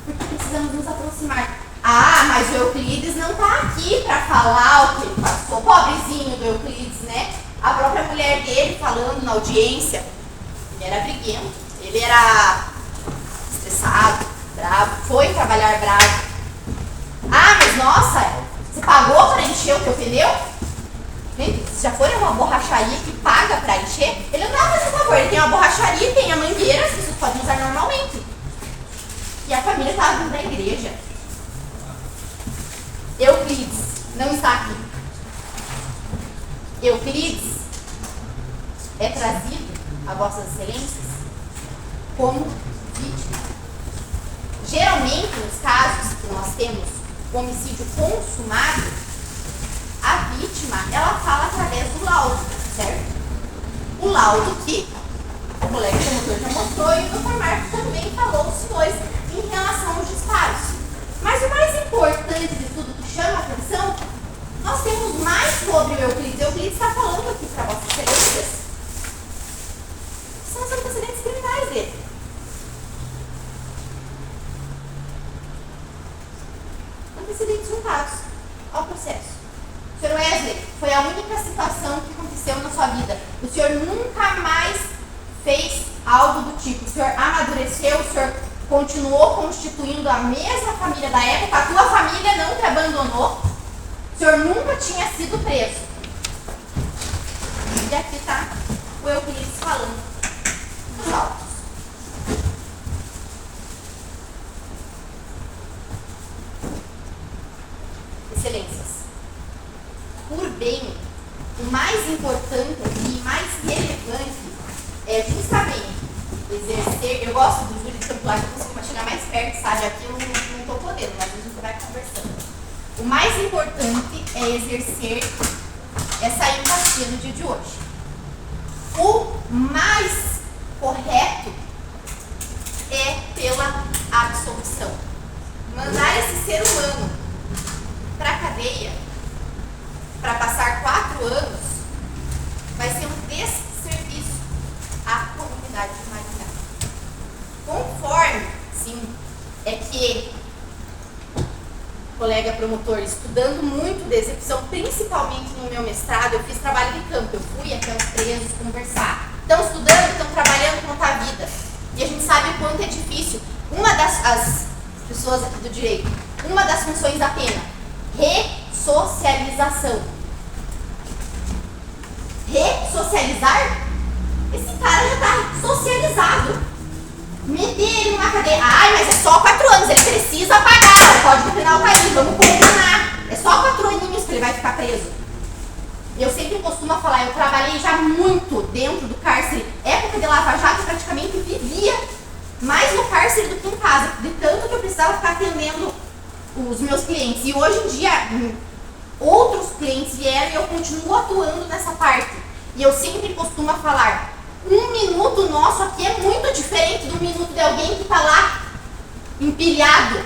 Porque precisamos nos aproximar. Ah, mas o Euclides não está aqui para falar o que ele passou. Pobrezinho do Euclides, né? A própria mulher dele falando na audiência. Ele era briguento, ele era estressado, bravo, foi trabalhar bravo. Ah, mas nossa, você pagou para encher o teu pneu? Se já for uma borracharia que paga para encher, ele não dá mais esse favor. Ele tem uma borracharia, tem a mangueira, as pessoas podem usar normalmente. E a família estava vindo da igreja. Euclides não está aqui. Euclides é trazido a vossas excelências como vítima. Geralmente, nos casos que nós temos homicídio consumado, a vítima, ela fala através do laudo, certo? O laudo que o colega promotor já mostrou e o Dr. Marcos também falou aos senhores em relação aos disparos. Mas o mais importante de tudo que chama a atenção, nós temos mais sobre o Euclides. O Euclides está falando aqui para vossas excelências. São os antecedentes criminais dele. Antecedentes juntados ao processo. Sr. Wesley, foi a única situação que aconteceu na sua vida. O senhor nunca mais fez algo do tipo. O senhor amadureceu, o senhor continuou constituindo a mesma família da época, a tua família não te abandonou, o senhor nunca tinha sido preso. E aqui está o Euclides falando dos autos. Excelências, por bem, o mais importante e mais relevante é justamente exercer. Eu gosto do júri de campo lá, que eu consigo chegar mais perto, sabe? Aqui eu não estou podendo, mas a gente vai conversando. O mais importante é exercer essa empatia no dia de hoje. O mais correto é pela absolução. Mandar esse ser humano para a cadeia para passar 4 anos vai ser um desserviço à comunidade de Maringá. Conforme, sim, é que o colega promotor, estudando muito de execução, principalmente no meu mestrado, eu fiz trabalho de campo, eu fui até os presos conversar. Estão estudando, estão trabalhando contra a vida. E a gente sabe o quanto é difícil. As pessoas aqui do direito, uma das funções da pena, ressocialização. Ressocializar? Esse cara já está socializado. Meter ele numa cadeia. Ai, mas é só 4 anos, ele precisa pagar. O Código Penal tá aí, vamos condenar. É só 4 aninhos que ele vai ficar preso. Eu sempre costumo falar, eu trabalhei já muito dentro do cárcere. Época de Lava Jato, eu praticamente vivia mais no cárcere do que em casa. De tanto que eu precisava ficar atendendo os meus clientes. E hoje em dia, Outros clientes vieram e eu continuo atuando nessa parte. E eu sempre costumo falar, 1 minuto nosso aqui é muito diferente do minuto de alguém que está lá empilhado,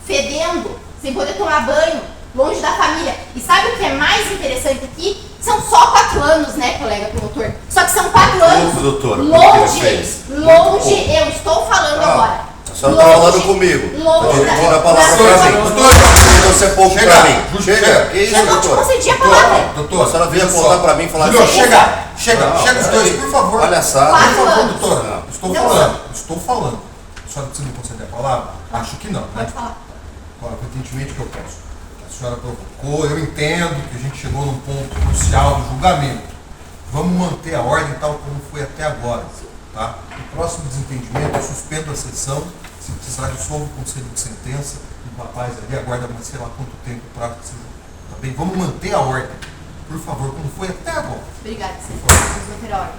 fedendo, sem poder tomar banho, longe da família. E sabe o que é mais interessante aqui? São só 4 anos, né, colega promotor? Só que são 4 anos doutora, longe, eu estou falando agora. A senhora está falando comigo. Longe Está dirigindo a palavra para mim. Você é pouco para mim. Chega. Que isso, eu não te doutora? concedi a palavra. Doutora, a senhora veio apontar para mim e falar Júlio, assim. chega os dois, por favor. Palhaçada. Quatro Por favor, anos. doutora. Estou falando. A senhora precisa me conceder a palavra? Acho que não, né? Pode falar. Evidentemente que eu posso. A senhora provocou, eu entendo que a gente chegou num ponto crucial do julgamento. Vamos manter a ordem tal como foi até agora. Tá? No próximo desentendimento, eu suspendo a sessão. Se precisar, dissolvo o conselho de sentença. O rapaz ali aguarda mais sei lá quanto tempo para se tá bem? Vamos manter a ordem. Por favor, como foi até agora. Obrigada, vamos manter a ordem.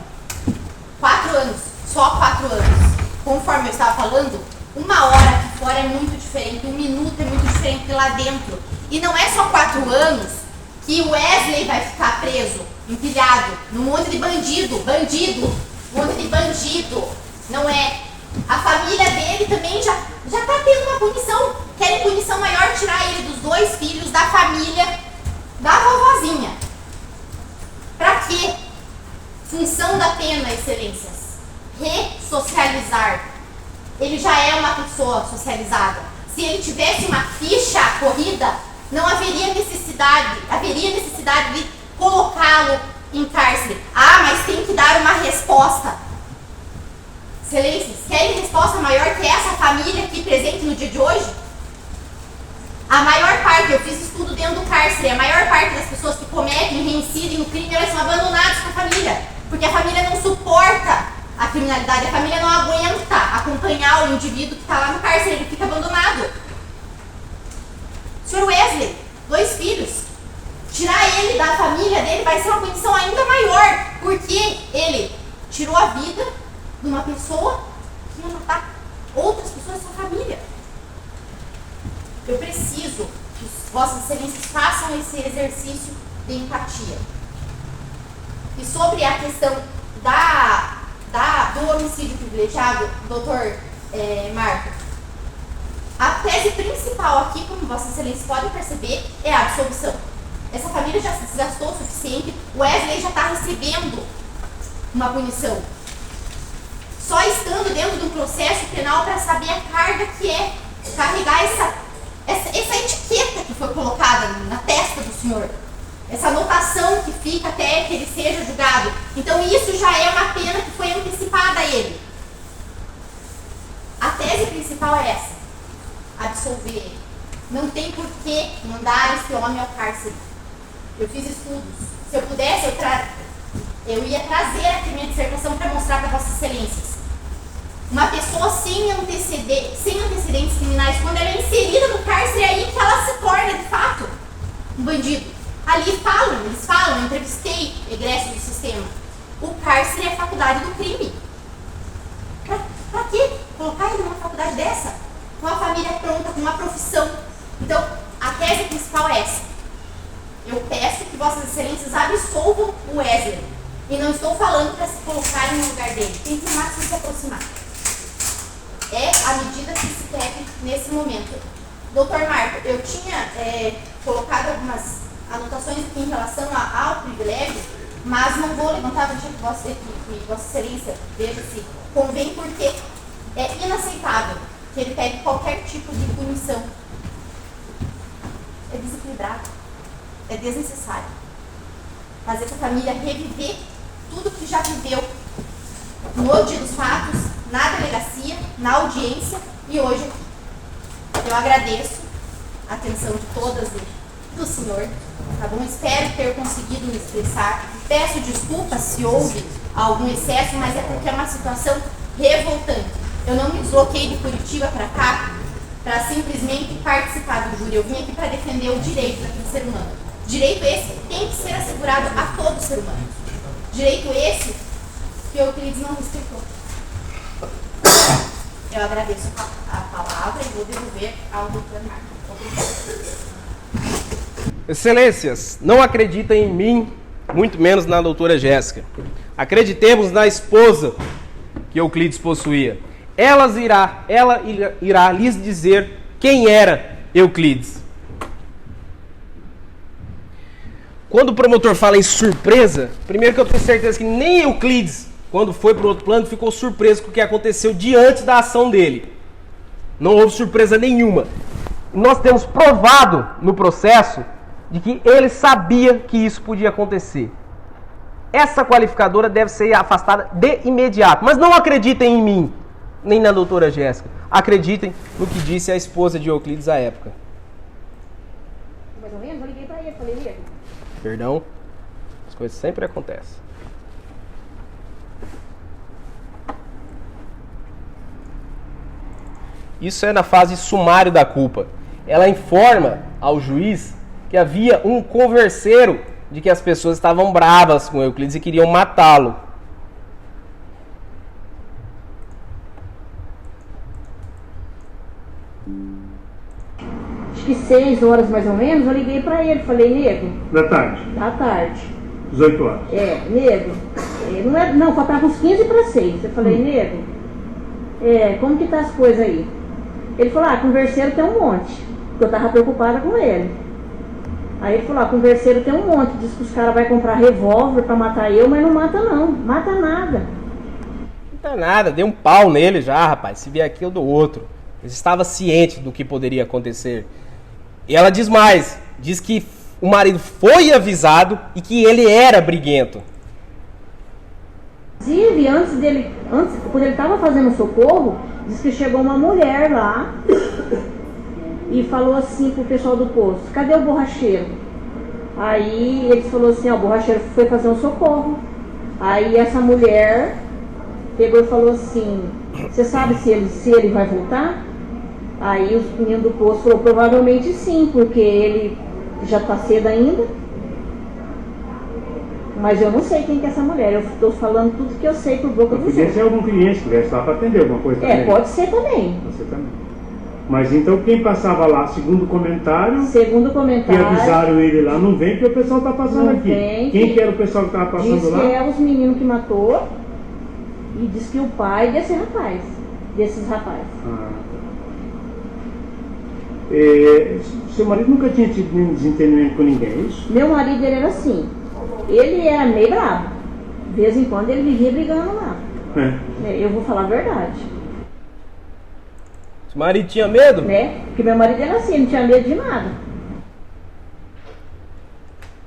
4 anos, só 4 anos. Conforme eu estava falando, 1 hora aqui fora é muito diferente, 1 minuto é muito diferente de lá dentro. E não é só 4 anos que o Wesley vai ficar preso, empilhado, num monte de bandido, um monte de bandido. Não é. A família dele também já está tendo uma punição. Querem punição maior, tirar ele dos 2 filhos, da família, da vovozinha. Pra quê? Função da pena, excelências. Ressocializar. Ele já é uma pessoa socializada. Se ele tivesse uma ficha corrida, não haveria necessidade de colocá-lo em cárcere. Ah, mas tem que dar uma resposta. Excelências, querem resposta maior que essa família aqui presente no dia de hoje? A maior parte, eu fiz estudo dentro do cárcere, a maior parte das pessoas que cometem, reincidem no crime, elas são abandonadas com a família. Porque a família não suporta a criminalidade, a família não aguenta acompanhar o indivíduo que está lá no cárcere, ele fica abandonado. Senhor Wesley, 2 filhos, tirar ele da família dele vai ser uma punição ainda maior, porque ele tirou a vida de uma pessoa que ia matar outras pessoas da sua família. Eu preciso que vossas excelências façam esse exercício de empatia. E sobre a questão do homicídio privilegiado, doutor Marco, a tese principal aqui, como vossas excelências podem perceber, é a absolvição. Essa família já se desgastou o suficiente, o Wesley já está recebendo uma punição. Só estando dentro de um processo penal para saber a carga que é carregar essa etiqueta que foi colocada na testa do senhor. Essa anotação que fica até que ele seja julgado. Então isso já é uma pena que foi antecipada a ele. A tese principal é essa: absolver ele. Não tem por que mandar esse homem ao cárcere. Eu fiz estudos. Se eu pudesse, eu ia trazer aqui minha dissertação para mostrar para vossas excelências. Uma pessoa sem antecedentes criminais, quando ela é inserida no cárcere, é aí que ela se torna, de fato, um bandido. Ali eles falam, eu entrevistei egressos do sistema. O cárcere é a faculdade do crime. Pra quê? Colocar ele numa faculdade dessa? Com uma família pronta, com uma profissão. Então, a tese principal é essa. Eu peço que vossas excelências absolvam o Wesley. E não estou falando para se colocarem no lugar dele. Tem que o máximo se aproximar. É a medida que se pede nesse momento. Doutor Marco, eu tinha colocado algumas anotações aqui em relação ao privilégio, mas não vou levantar, vou deixar que Vossa Excelência veja se convém, porque é inaceitável que ele pegue qualquer tipo de punição. É desequilibrado, é desnecessário. Fazer essa família reviver tudo que já viveu no dia dos fatos, na delegacia, na audiência e hoje aqui. Eu agradeço a atenção de todas e do senhor, tá bom? Espero ter conseguido me expressar. Peço desculpas se houve algum excesso, mas é porque é uma situação revoltante. Eu não me desloquei de Curitiba para cá para simplesmente participar do júri. Eu vim aqui para defender o direito daquele ser humano. Direito esse que tem que ser assegurado a todo ser humano. Direito esse que o Euclides não respeitou. Eu agradeço a palavra e vou devolver ao doutor Marco. Obrigada. Excelências, não acreditem em mim, muito menos na doutora Jéssica. Acreditemos na esposa que Euclides possuía. Ela irá lhes dizer quem era Euclides. Quando o promotor fala em surpresa, primeiro que eu tenho certeza que nem Euclides, quando foi para o outro plano, ficou surpreso com o que aconteceu diante da ação dele. Não houve surpresa nenhuma. Nós temos provado no processo de que ele sabia que isso podia acontecer. Essa qualificadora deve ser afastada de imediato. Mas não acreditem em mim, nem na doutora Jéssica. Acreditem no que disse a esposa de Euclides à época. Mais ou menos, eu liguei pra ele, falei, Nego. Perdão, as coisas sempre acontecem. Isso é na fase sumário da culpa. Ela informa ao juiz que havia um converseiro de que as pessoas estavam bravas com Euclides e queriam matá-lo. Acho que 6 horas mais ou menos, eu liguei pra ele, falei, Nego. Da tarde, Da tarde. 18 horas. Nego. Não, faltava uns 15 para 6. Eu falei, Nego, como que tá as coisas aí? Ele falou, converseiro tem um monte. Porque eu tava preocupada com ele. Aí ele falou, converseiro tem um monte. Diz que os caras vão comprar revólver pra matar eu, mas não mata não. Mata nada. Não dá nada, dei um pau nele já, rapaz. Se vier aqui, eu dou outro. Ele estava ciente do que poderia acontecer. E ela diz mais. Diz que o marido foi avisado e que ele era briguento. Inclusive, quando ele estava fazendo socorro, diz que chegou uma mulher lá e falou assim pro pessoal do posto, cadê o borracheiro? Aí eles falaram assim, o borracheiro foi fazer um socorro. Aí essa mulher pegou e falou assim, você sabe se ele vai voltar? Aí os meninos do posto falaram, provavelmente sim, porque ele já tá cedo ainda. Mas eu não sei quem que é essa mulher, eu estou falando tudo que eu sei por boca dos outros. Podia ser algum cliente que estivesse lá para atender alguma coisa também. Pode ser também. Você também. Mas então quem passava lá, segundo comentário, que comentário, avisaram ele lá, não vem porque o pessoal está passando não aqui. Vem, quem que era o pessoal que estava passando diz lá? Que é os meninos que matou e diz que o pai desses rapazes. Seu marido nunca tinha tido nenhum desentendimento com ninguém, é isso? Meu marido ele era assim. Ele era meio bravo. De vez em quando ele vivia brigando lá. Eu vou falar a verdade. Seu marido tinha medo? Porque meu marido era assim, não tinha medo de nada.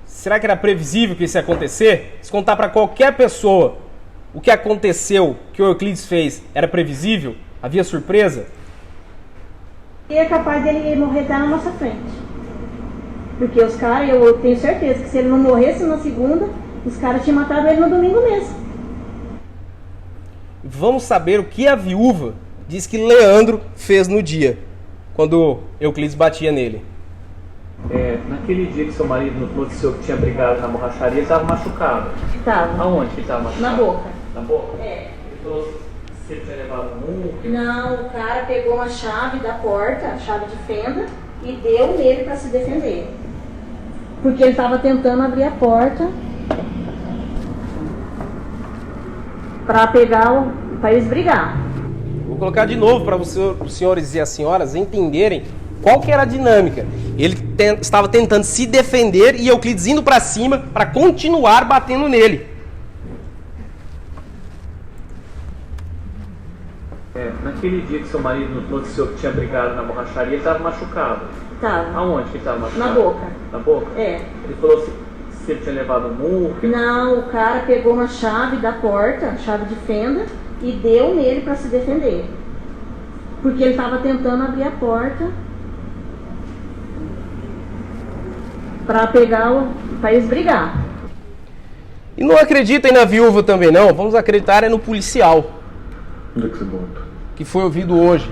Será que era previsível que isso ia acontecer? Se contar para qualquer pessoa o que aconteceu, que o Euclides fez, era previsível? Havia surpresa? E é capaz dele morrer até na nossa frente. Porque os caras, eu tenho certeza que se ele não morresse na segunda, os caras tinham matado ele no domingo mesmo. Vamos saber o que a viúva diz que Leandro fez no dia, quando Euclides batia nele. Naquele dia que seu marido noticiou que tinha brigado na borracharia, ele estava machucado. Tava. Aonde que ele estava machucado? Na boca. Na boca? É. Ele falou se ele tinha levado um murro. Não, o cara pegou uma chave da porta, a chave de fenda, e deu nele para se defender. Porque ele estava tentando abrir a porta para eles brigar. Vou colocar de novo para os senhores e as senhoras entenderem qual que era a dinâmica. Ele estava tentando se defender e Euclides indo para cima para continuar batendo nele. Naquele dia que seu marido noticiou que tinha brigado na borracharia, ele estava machucado. Tava. Aonde que ele estava machucado? Na boca. Na boca? Ele falou se ele tinha levado um murro. Não, o cara pegou uma chave da porta, a chave de fenda, e deu nele para se defender. Porque ele estava tentando abrir a porta para eles brigar. E não acreditem na viúva também não, vamos acreditar no policial. Onde é que você bota? Que foi ouvido hoje.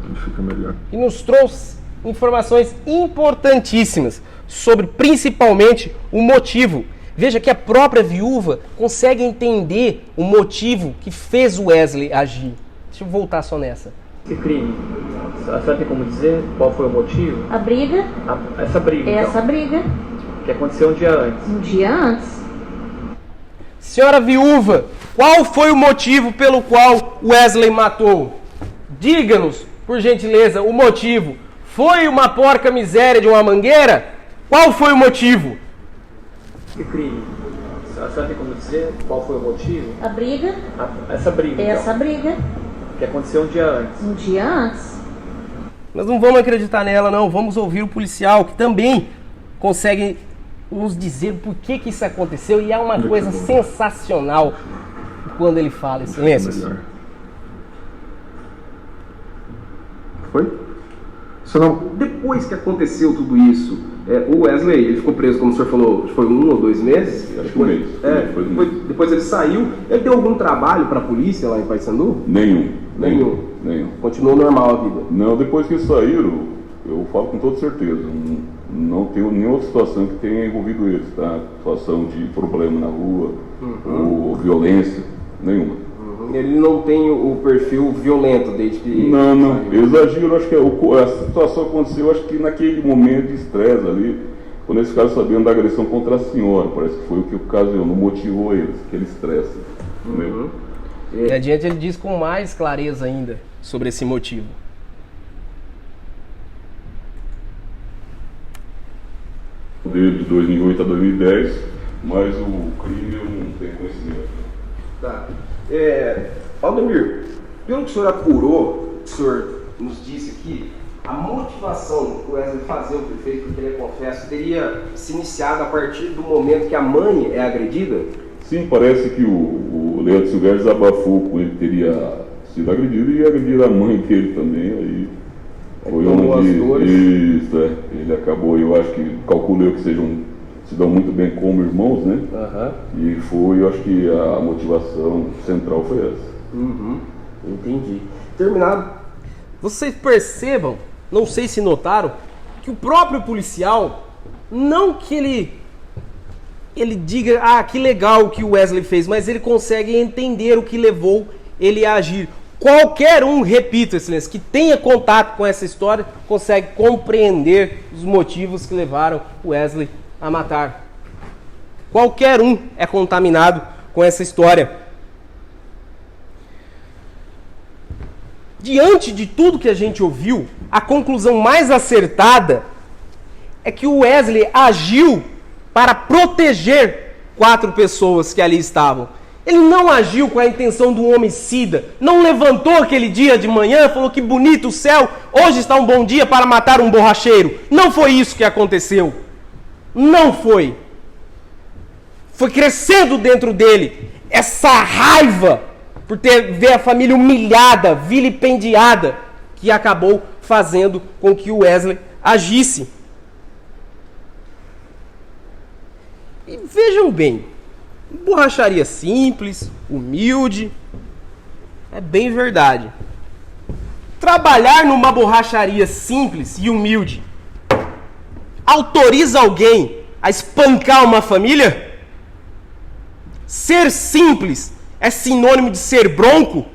Onde fica melhor? E nos trouxe informações importantíssimas sobre principalmente o motivo. Veja que a própria viúva consegue entender o motivo que fez o Wesley agir. Deixa eu voltar só nessa. Esse crime A senhora tem como dizer qual foi o motivo? A briga. Essa briga, Essa briga. Que aconteceu um dia antes. Um dia antes. Senhora viúva, qual foi o motivo pelo qual Wesley matou? Diga-nos, por gentileza, o motivo. Foi uma porca miséria de uma mangueira? Qual foi o motivo? Que crime? A senhora tem como dizer qual foi o motivo? A briga. Essa briga, Essa briga. Que aconteceu um dia antes. Um dia antes. Nós não vamos acreditar nela, não. Vamos ouvir o policial, que também consegue nos dizer por que isso aconteceu. E é uma coisa sensacional quando ele fala, excelências. Foi? Depois que aconteceu tudo isso, o Wesley, ele ficou preso, como o senhor falou, foi 1 ou 2 meses? Acho que um mês. Depois ele saiu. Ele deu algum trabalho para a polícia lá em Paysandu? Nenhum. Continuou normal a vida? Não, depois que saíram, eu falo com toda certeza, não tem nenhuma outra situação que tenha envolvido eles, tá? Situação de problema na rua, ou violência, nenhuma. Ele não tem o perfil violento desde que... Não, eles agiram, acho que a situação aconteceu, acho que naquele momento de estresse ali, quando eles ficaram sabendo da agressão contra a senhora, parece que foi o que ocasionou, motivou eles, aquele estresse. E adiante ele diz com mais clareza ainda sobre esse motivo. De 2008 a 2010, mas o crime eu não tenho conhecimento. Tá. Aldemir, pelo que o senhor apurou, o senhor nos disse aqui, a motivação do Wesley fazer o que ele fez, porque ele, confesso, teria se iniciado a partir do momento que a mãe é agredida? Sim, parece que o Leandro Silvério desabafou com ele, teria sido agredido e agredido a mãe dele também, aí foi onde isso, ele acabou, eu acho que calculei que se dão muito bem como irmãos, né? E foi, eu acho que a motivação central foi essa. Entendi. Terminado. Vocês percebam, não sei se notaram, que o próprio policial, não que ele diga, que legal o que o Wesley fez, mas ele consegue entender o que levou ele a agir. Qualquer um, repito, excelência, que tenha contato com essa história, consegue compreender os motivos que levaram o Wesley a matar. Qualquer um é contaminado com essa história. Diante de tudo que a gente ouviu, a conclusão mais acertada é que o Wesley agiu para proteger 4 pessoas que ali estavam. Ele não agiu com a intenção do homicida, não levantou aquele dia de manhã, falou que bonito o céu, hoje está um bom dia para matar um borracheiro. Não foi isso que aconteceu. Não foi. Foi crescendo dentro dele essa raiva por ver a família humilhada, vilipendiada, que acabou fazendo com que o Wesley agisse. E vejam bem, borracharia simples, humilde, é bem verdade. Trabalhar numa borracharia simples e humilde autoriza alguém a espancar uma família? Ser simples é sinônimo de ser bronco?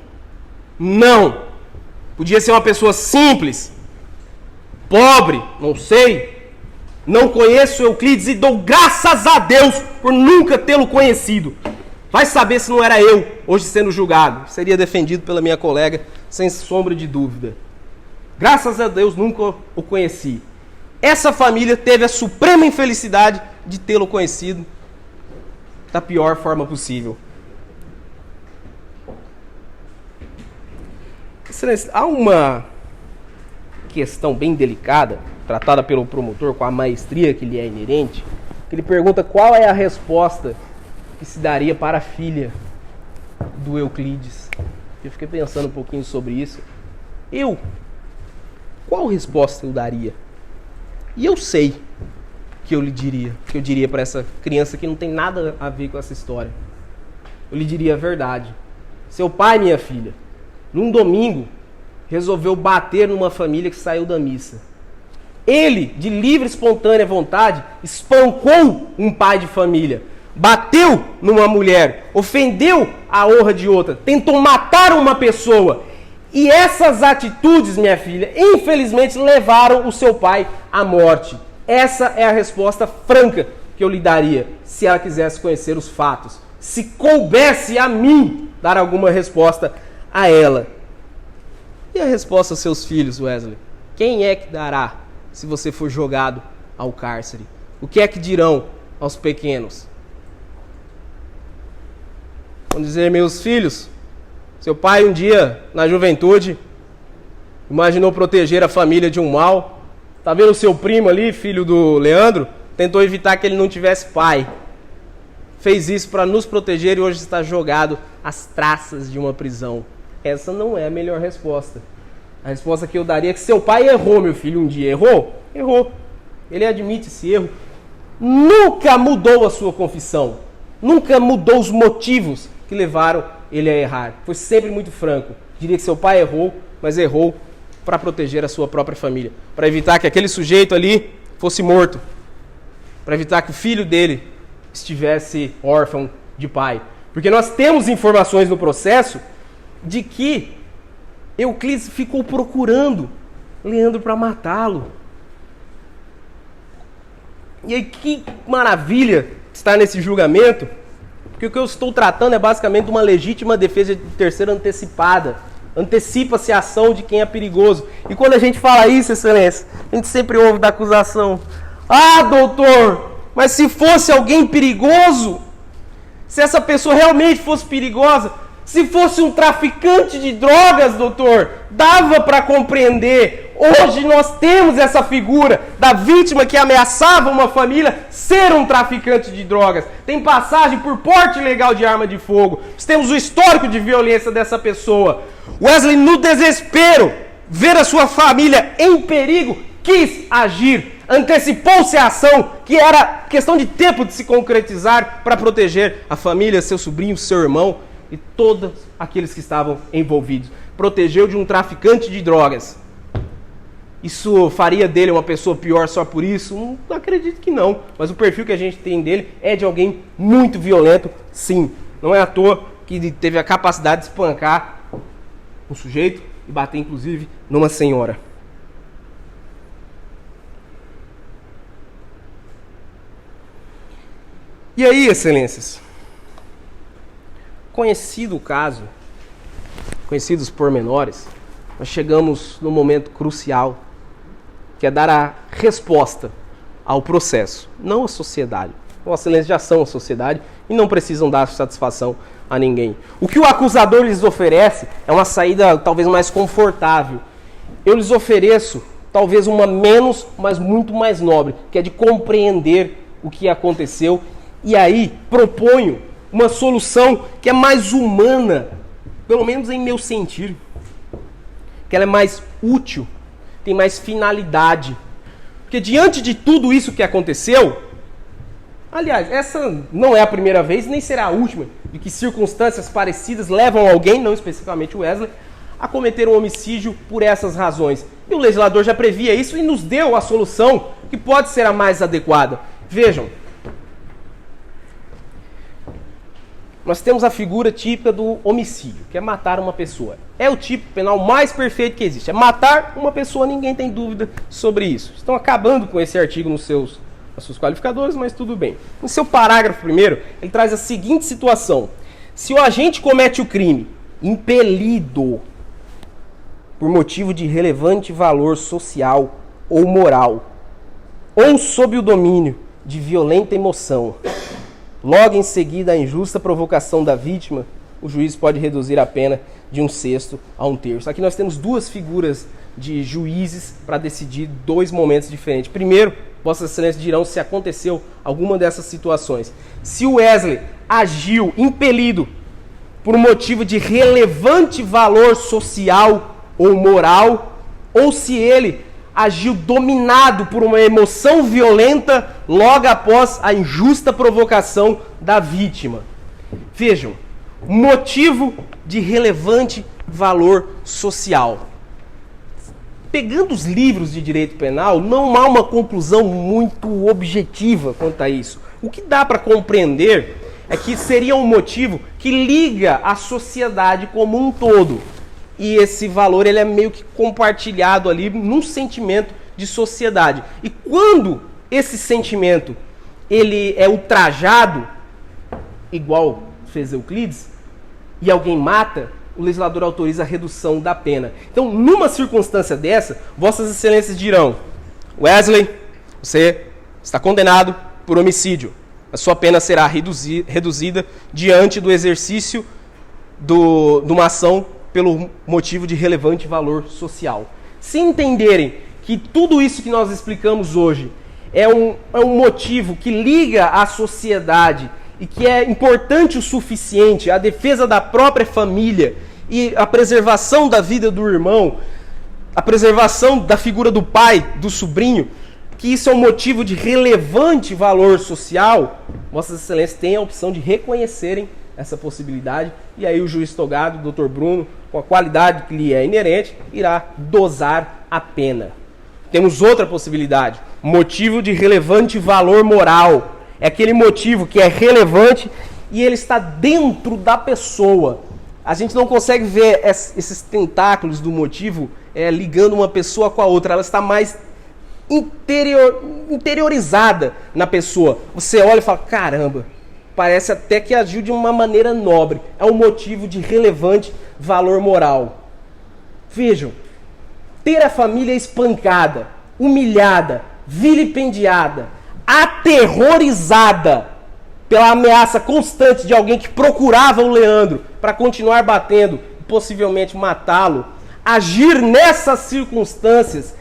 Não. Podia ser uma pessoa simples, pobre, não sei. Não conheço Euclides e dou graças a Deus por nunca tê-lo conhecido. Vai saber se não era eu hoje sendo julgado. Seria defendido pela minha colega, sem sombra de dúvida. Graças a Deus nunca o conheci. Essa família teve a suprema infelicidade de tê-lo conhecido da pior forma possível. Excelência, há uma questão bem delicada, tratada pelo promotor com a maestria que lhe é inerente, que ele pergunta qual é a resposta que se daria para a filha do Euclides. Eu fiquei pensando um pouquinho sobre isso. Qual resposta eu daria? E eu sei que eu diria para essa criança que não tem nada a ver com essa história. Eu lhe diria a verdade. Seu pai, minha filha, num domingo, resolveu bater numa família que saiu da missa. Ele, de livre e espontânea vontade, espancou um pai de família, bateu numa mulher, ofendeu a honra de outra, tentou matar uma pessoa. E essas atitudes, minha filha, infelizmente levaram o seu pai à morte. Essa é a resposta franca que eu lhe daria, se ela quisesse conhecer os fatos. Se coubesse a mim dar alguma resposta a ela. E a resposta aos seus filhos, Wesley? Quem é que dará se você for jogado ao cárcere? O que é que dirão aos pequenos? Vão dizer, meus filhos, seu pai um dia, na juventude, imaginou proteger a família de um mal. Tá vendo o seu primo ali, filho do Leandro? Tentou evitar que ele não tivesse pai. Fez isso para nos proteger e hoje está jogado às traças de uma prisão. Essa não é a melhor resposta. A resposta que eu daria é que seu pai errou, meu filho, um dia. Errou? Errou. Ele admite esse erro. Nunca mudou a sua confissão. Nunca mudou os motivos que levaram ele a errar. Foi sempre muito franco. Diria que seu pai errou, mas errou para proteger a sua própria família. Para evitar que aquele sujeito ali fosse morto. Para evitar que o filho dele estivesse órfão de pai. Porque nós temos informações no processo de que Euclides ficou procurando Leandro para matá-lo. E aí, que maravilha estar nesse julgamento, porque o que eu estou tratando é basicamente uma legítima defesa de terceira antecipada. Antecipa-se a ação de quem é perigoso. E quando a gente fala isso, excelência, a gente sempre ouve da acusação: ah, doutor, mas se fosse alguém perigoso, se essa pessoa realmente fosse perigosa, se fosse um traficante de drogas, doutor, dava para compreender. Hoje nós temos essa figura da vítima que ameaçava uma família ser um traficante de drogas. Tem passagem por porte ilegal de arma de fogo. Nós temos o histórico de violência dessa pessoa. Wesley, no desespero, ver a sua família em perigo, quis agir. Antecipou-se a ação, que era questão de tempo de se concretizar para proteger a família, seu sobrinho, seu irmão e todos aqueles que estavam envolvidos. Protegeu de um traficante de drogas. Isso faria dele uma pessoa pior só por isso? Não acredito que não. Mas o perfil que a gente tem dele é de alguém muito violento, sim. Não é à toa que teve a capacidade de espancar um sujeito e bater, inclusive, numa senhora. E aí, excelências? Conhecido o caso, conhecidos os pormenores, nós chegamos no momento crucial, que é dar a resposta ao processo, não à sociedade. Vossa Excelência já são a sociedade e não precisam dar satisfação a ninguém. O que o acusador lhes oferece é uma saída talvez mais confortável. Eu lhes ofereço talvez uma menos, mas muito mais nobre, que é de compreender o que aconteceu. E aí proponho uma solução que é mais humana, pelo menos em meu sentir, que ela é mais útil, tem mais finalidade. Porque diante de tudo isso que aconteceu, aliás, essa não é a primeira vez, nem será a última, de que circunstâncias parecidas levam alguém, não especificamente o Wesley, a cometer um homicídio por essas razões. E o legislador já previa isso e nos deu a solução que pode ser a mais adequada. Vejam, nós temos a figura típica do homicídio, que é matar uma pessoa. É o tipo penal mais perfeito que existe. É matar uma pessoa, ninguém tem dúvida sobre isso. Estão acabando com esse artigo nos seus qualificadores, mas tudo bem. No seu parágrafo primeiro, ele traz a seguinte situação. Se o agente comete o crime impelido por motivo de relevante valor social ou moral, ou sob o domínio de violenta emoção, logo em seguida a injusta provocação da vítima, o juiz pode reduzir a pena de 1/6 a 1/3. Aqui nós temos duas figuras de juízes para decidir dois momentos diferentes. Primeiro, Vossas Excelências dirão se aconteceu alguma dessas situações. Se o Wesley agiu impelido por motivo de relevante valor social ou moral, ou se ele agiu dominado por uma emoção violenta logo após a injusta provocação da vítima. Vejam, motivo de relevante valor social. Pegando os livros de direito penal, não há uma conclusão muito objetiva quanto a isso. O que dá para compreender é que seria um motivo que liga a sociedade como um todo. e esse valor ele é meio que compartilhado ali num sentimento de sociedade. E quando esse sentimento ele é ultrajado, igual fez Euclides, e alguém mata, o legislador autoriza a redução da pena. Então, numa circunstância dessa, vossas excelências dirão: Wesley, você está condenado por homicídio. A sua pena será reduzida diante do exercício de uma ação pelo motivo de relevante valor social. Se entenderem que tudo isso que nós explicamos hoje é um motivo que liga a sociedade e que é importante o suficiente, a defesa da própria família e a preservação da vida do irmão, a preservação da figura do pai, do sobrinho, que isso é um motivo de relevante valor social, vossas excelências têm a opção de reconhecerem essa possibilidade, e aí o juiz togado, o Dr. Bruno, com a qualidade que lhe é inerente, irá dosar a pena. Temos outra possibilidade, motivo de relevante valor moral. É aquele motivo que é relevante e ele está dentro da pessoa. A gente não consegue ver esses tentáculos do motivo ligando uma pessoa com a outra. Ela está mais interiorizada na pessoa. Você olha e fala, caramba, parece até que agiu de uma maneira nobre. É um motivo de relevante valor moral. Vejam, ter a família espancada, humilhada, vilipendiada, aterrorizada pela ameaça constante de alguém que procurava o Leandro para continuar batendo e possivelmente matá-lo, agir nessas circunstâncias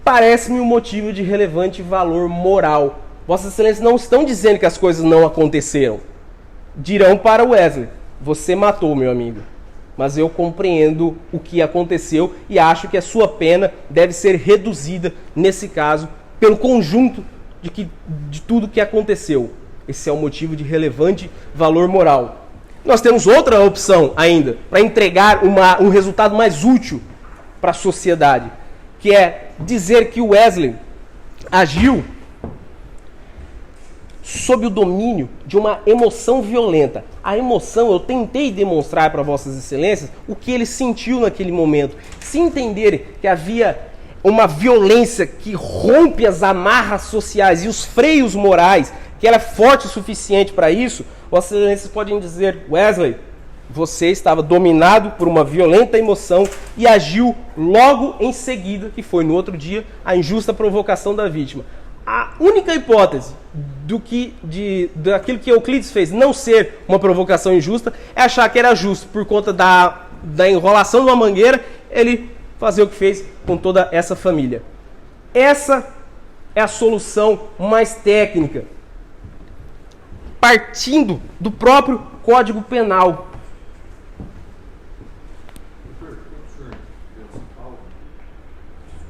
parece-me um motivo de relevante valor moral. Vossas excelências não estão dizendo que as coisas não aconteceram. Dirão para Wesley, você matou, meu amigo, mas eu compreendo o que aconteceu e acho que a sua pena deve ser reduzida nesse caso pelo conjunto de tudo que aconteceu. Esse é um motivo de relevante valor moral. Nós temos outra opção ainda para entregar um resultado mais útil para a sociedade, que é dizer que o Wesley agiu sob o domínio de uma emoção violenta. A emoção, eu tentei demonstrar para vossas excelências o que ele sentiu naquele momento. Se entenderem que havia uma violência que rompe as amarras sociais e os freios morais, que ela é forte o suficiente para isso, vossas excelências podem dizer, Wesley, você estava dominado por uma violenta emoção e agiu logo em seguida, que foi no outro dia, a injusta provocação da vítima. A única hipótese daquilo que Euclides fez não ser uma provocação injusta é achar que era justo por conta da enrolação de uma mangueira, ele fazer o que fez com toda essa família. Essa é a solução mais técnica, partindo do próprio Código Penal. O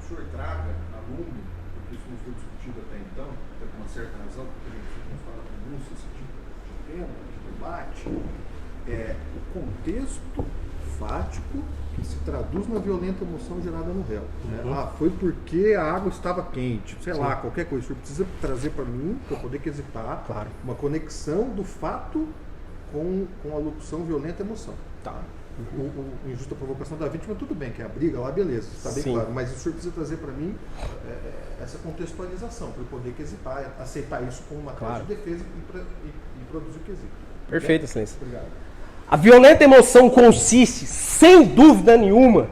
senhor traga a lume, porque isso não foi discutido até então, até com uma certa razão, porque a gente não fala com denúncia, esse tipo de tema, de debate, o contexto fático que se traduz na violenta emoção gerada no réu. Né? Foi porque a água estava quente, sei lá, qualquer coisa. O senhor precisa trazer para mim, para eu poder quesitar, uma conexão do fato com a locução violenta emoção. Tá. O injusta provocação da vítima, tudo bem, que é a briga lá, beleza, está bem claro. Mas o senhor precisa trazer para mim essa contextualização, para eu poder quesitar, aceitar isso como uma tese de defesa e produzir o quesito. Perfeito, excelência. Obrigado. A violenta emoção consiste, sem dúvida nenhuma,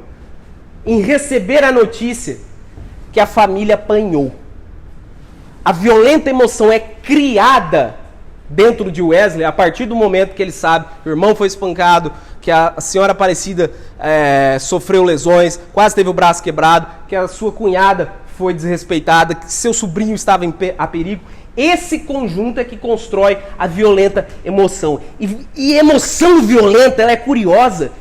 em receber a notícia que a família apanhou. A violenta emoção é criada dentro de Wesley a partir do momento que ele sabe que o irmão foi espancado, que a senhora Aparecida sofreu lesões, quase teve o braço quebrado, que a sua cunhada foi desrespeitada, que seu sobrinho estava a perigo. Esse conjunto é que constrói a violenta emoção. E emoção violenta, ela é curiosa.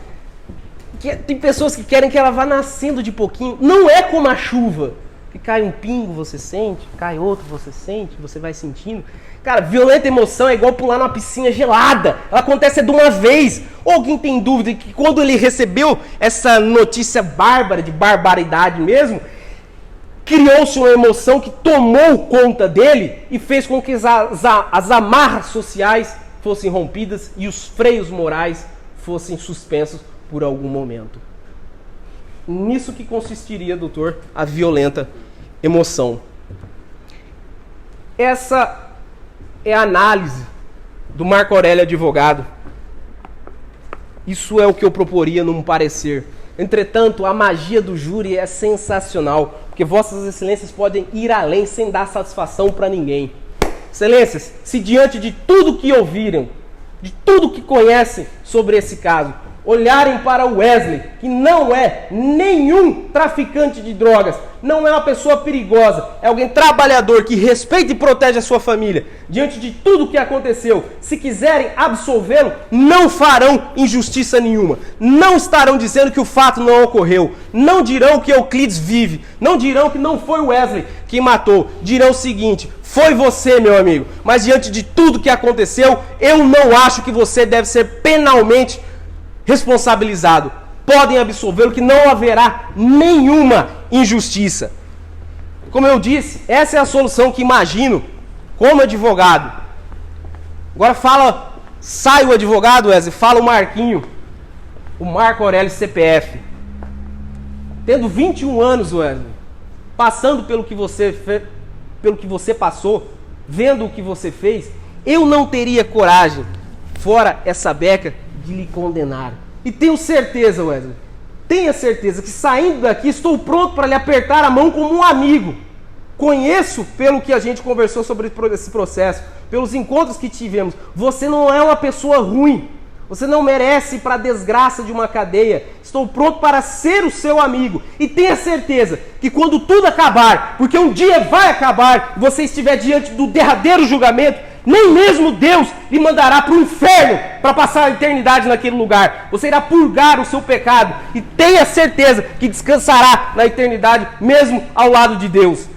Tem pessoas que querem que ela vá nascendo de pouquinho. Não é como a chuva, que cai um pingo, você sente, cai outro, você sente, você vai sentindo. Cara, violenta emoção é igual pular numa piscina gelada. Ela acontece de uma vez. Ou alguém tem dúvida que quando ele recebeu essa notícia bárbara, de barbaridade mesmo, criou-se uma emoção que tomou conta dele e fez com que as amarras sociais fossem rompidas e os freios morais fossem suspensos por algum momento. Nisso que consistiria, doutor, a violenta emoção. Essa é a análise do Marco Aurélio advogado. Isso é o que eu proporia num parecer. Entretanto, a magia do júri é sensacional, porque vossas excelências podem ir além sem dar satisfação para ninguém. Excelências, se diante de tudo que ouviram, de tudo que conhecem sobre esse caso, olharem para o Wesley, que não é nenhum traficante de drogas, não é uma pessoa perigosa, é alguém trabalhador que respeita e protege a sua família, diante de tudo que aconteceu, se quiserem absolvê-lo, não farão injustiça nenhuma, não estarão dizendo que o fato não ocorreu, não dirão que Euclides vive, não dirão que não foi o Wesley que matou, dirão o seguinte: foi você, meu amigo, mas diante de tudo que aconteceu, eu não acho que você deve ser penalmente responsabilizado. Podem absolvê-lo, que não haverá nenhuma injustiça. Como eu disse, essa é a solução que imagino como advogado. Agora sai o advogado, Wesley, fala o Marquinho, o Marco Aurélio CPF. Tendo 21 anos, Wesley, passando pelo que você passou, vendo o que você fez, eu não teria coragem, fora essa beca, de lhe condenar. E tenho certeza, Wesley, tenha certeza que saindo daqui estou pronto para lhe apertar a mão como um amigo. Conheço, pelo que a gente conversou sobre esse processo, pelos encontros que tivemos, você não é uma pessoa ruim. Você não merece ir para a desgraça de uma cadeia. Estou pronto para ser o seu amigo. E tenha certeza que quando tudo acabar, porque um dia vai acabar, e você estiver diante do derradeiro julgamento, nem mesmo Deus lhe mandará para o inferno para passar a eternidade naquele lugar. Você irá purgar o seu pecado e tenha certeza que descansará na eternidade, mesmo ao lado de Deus.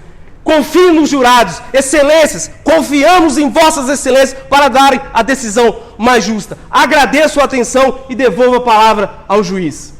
Confie nos jurados, excelências, confiamos em vossas excelências para darem a decisão mais justa. Agradeço a atenção e devolvo a palavra ao juiz.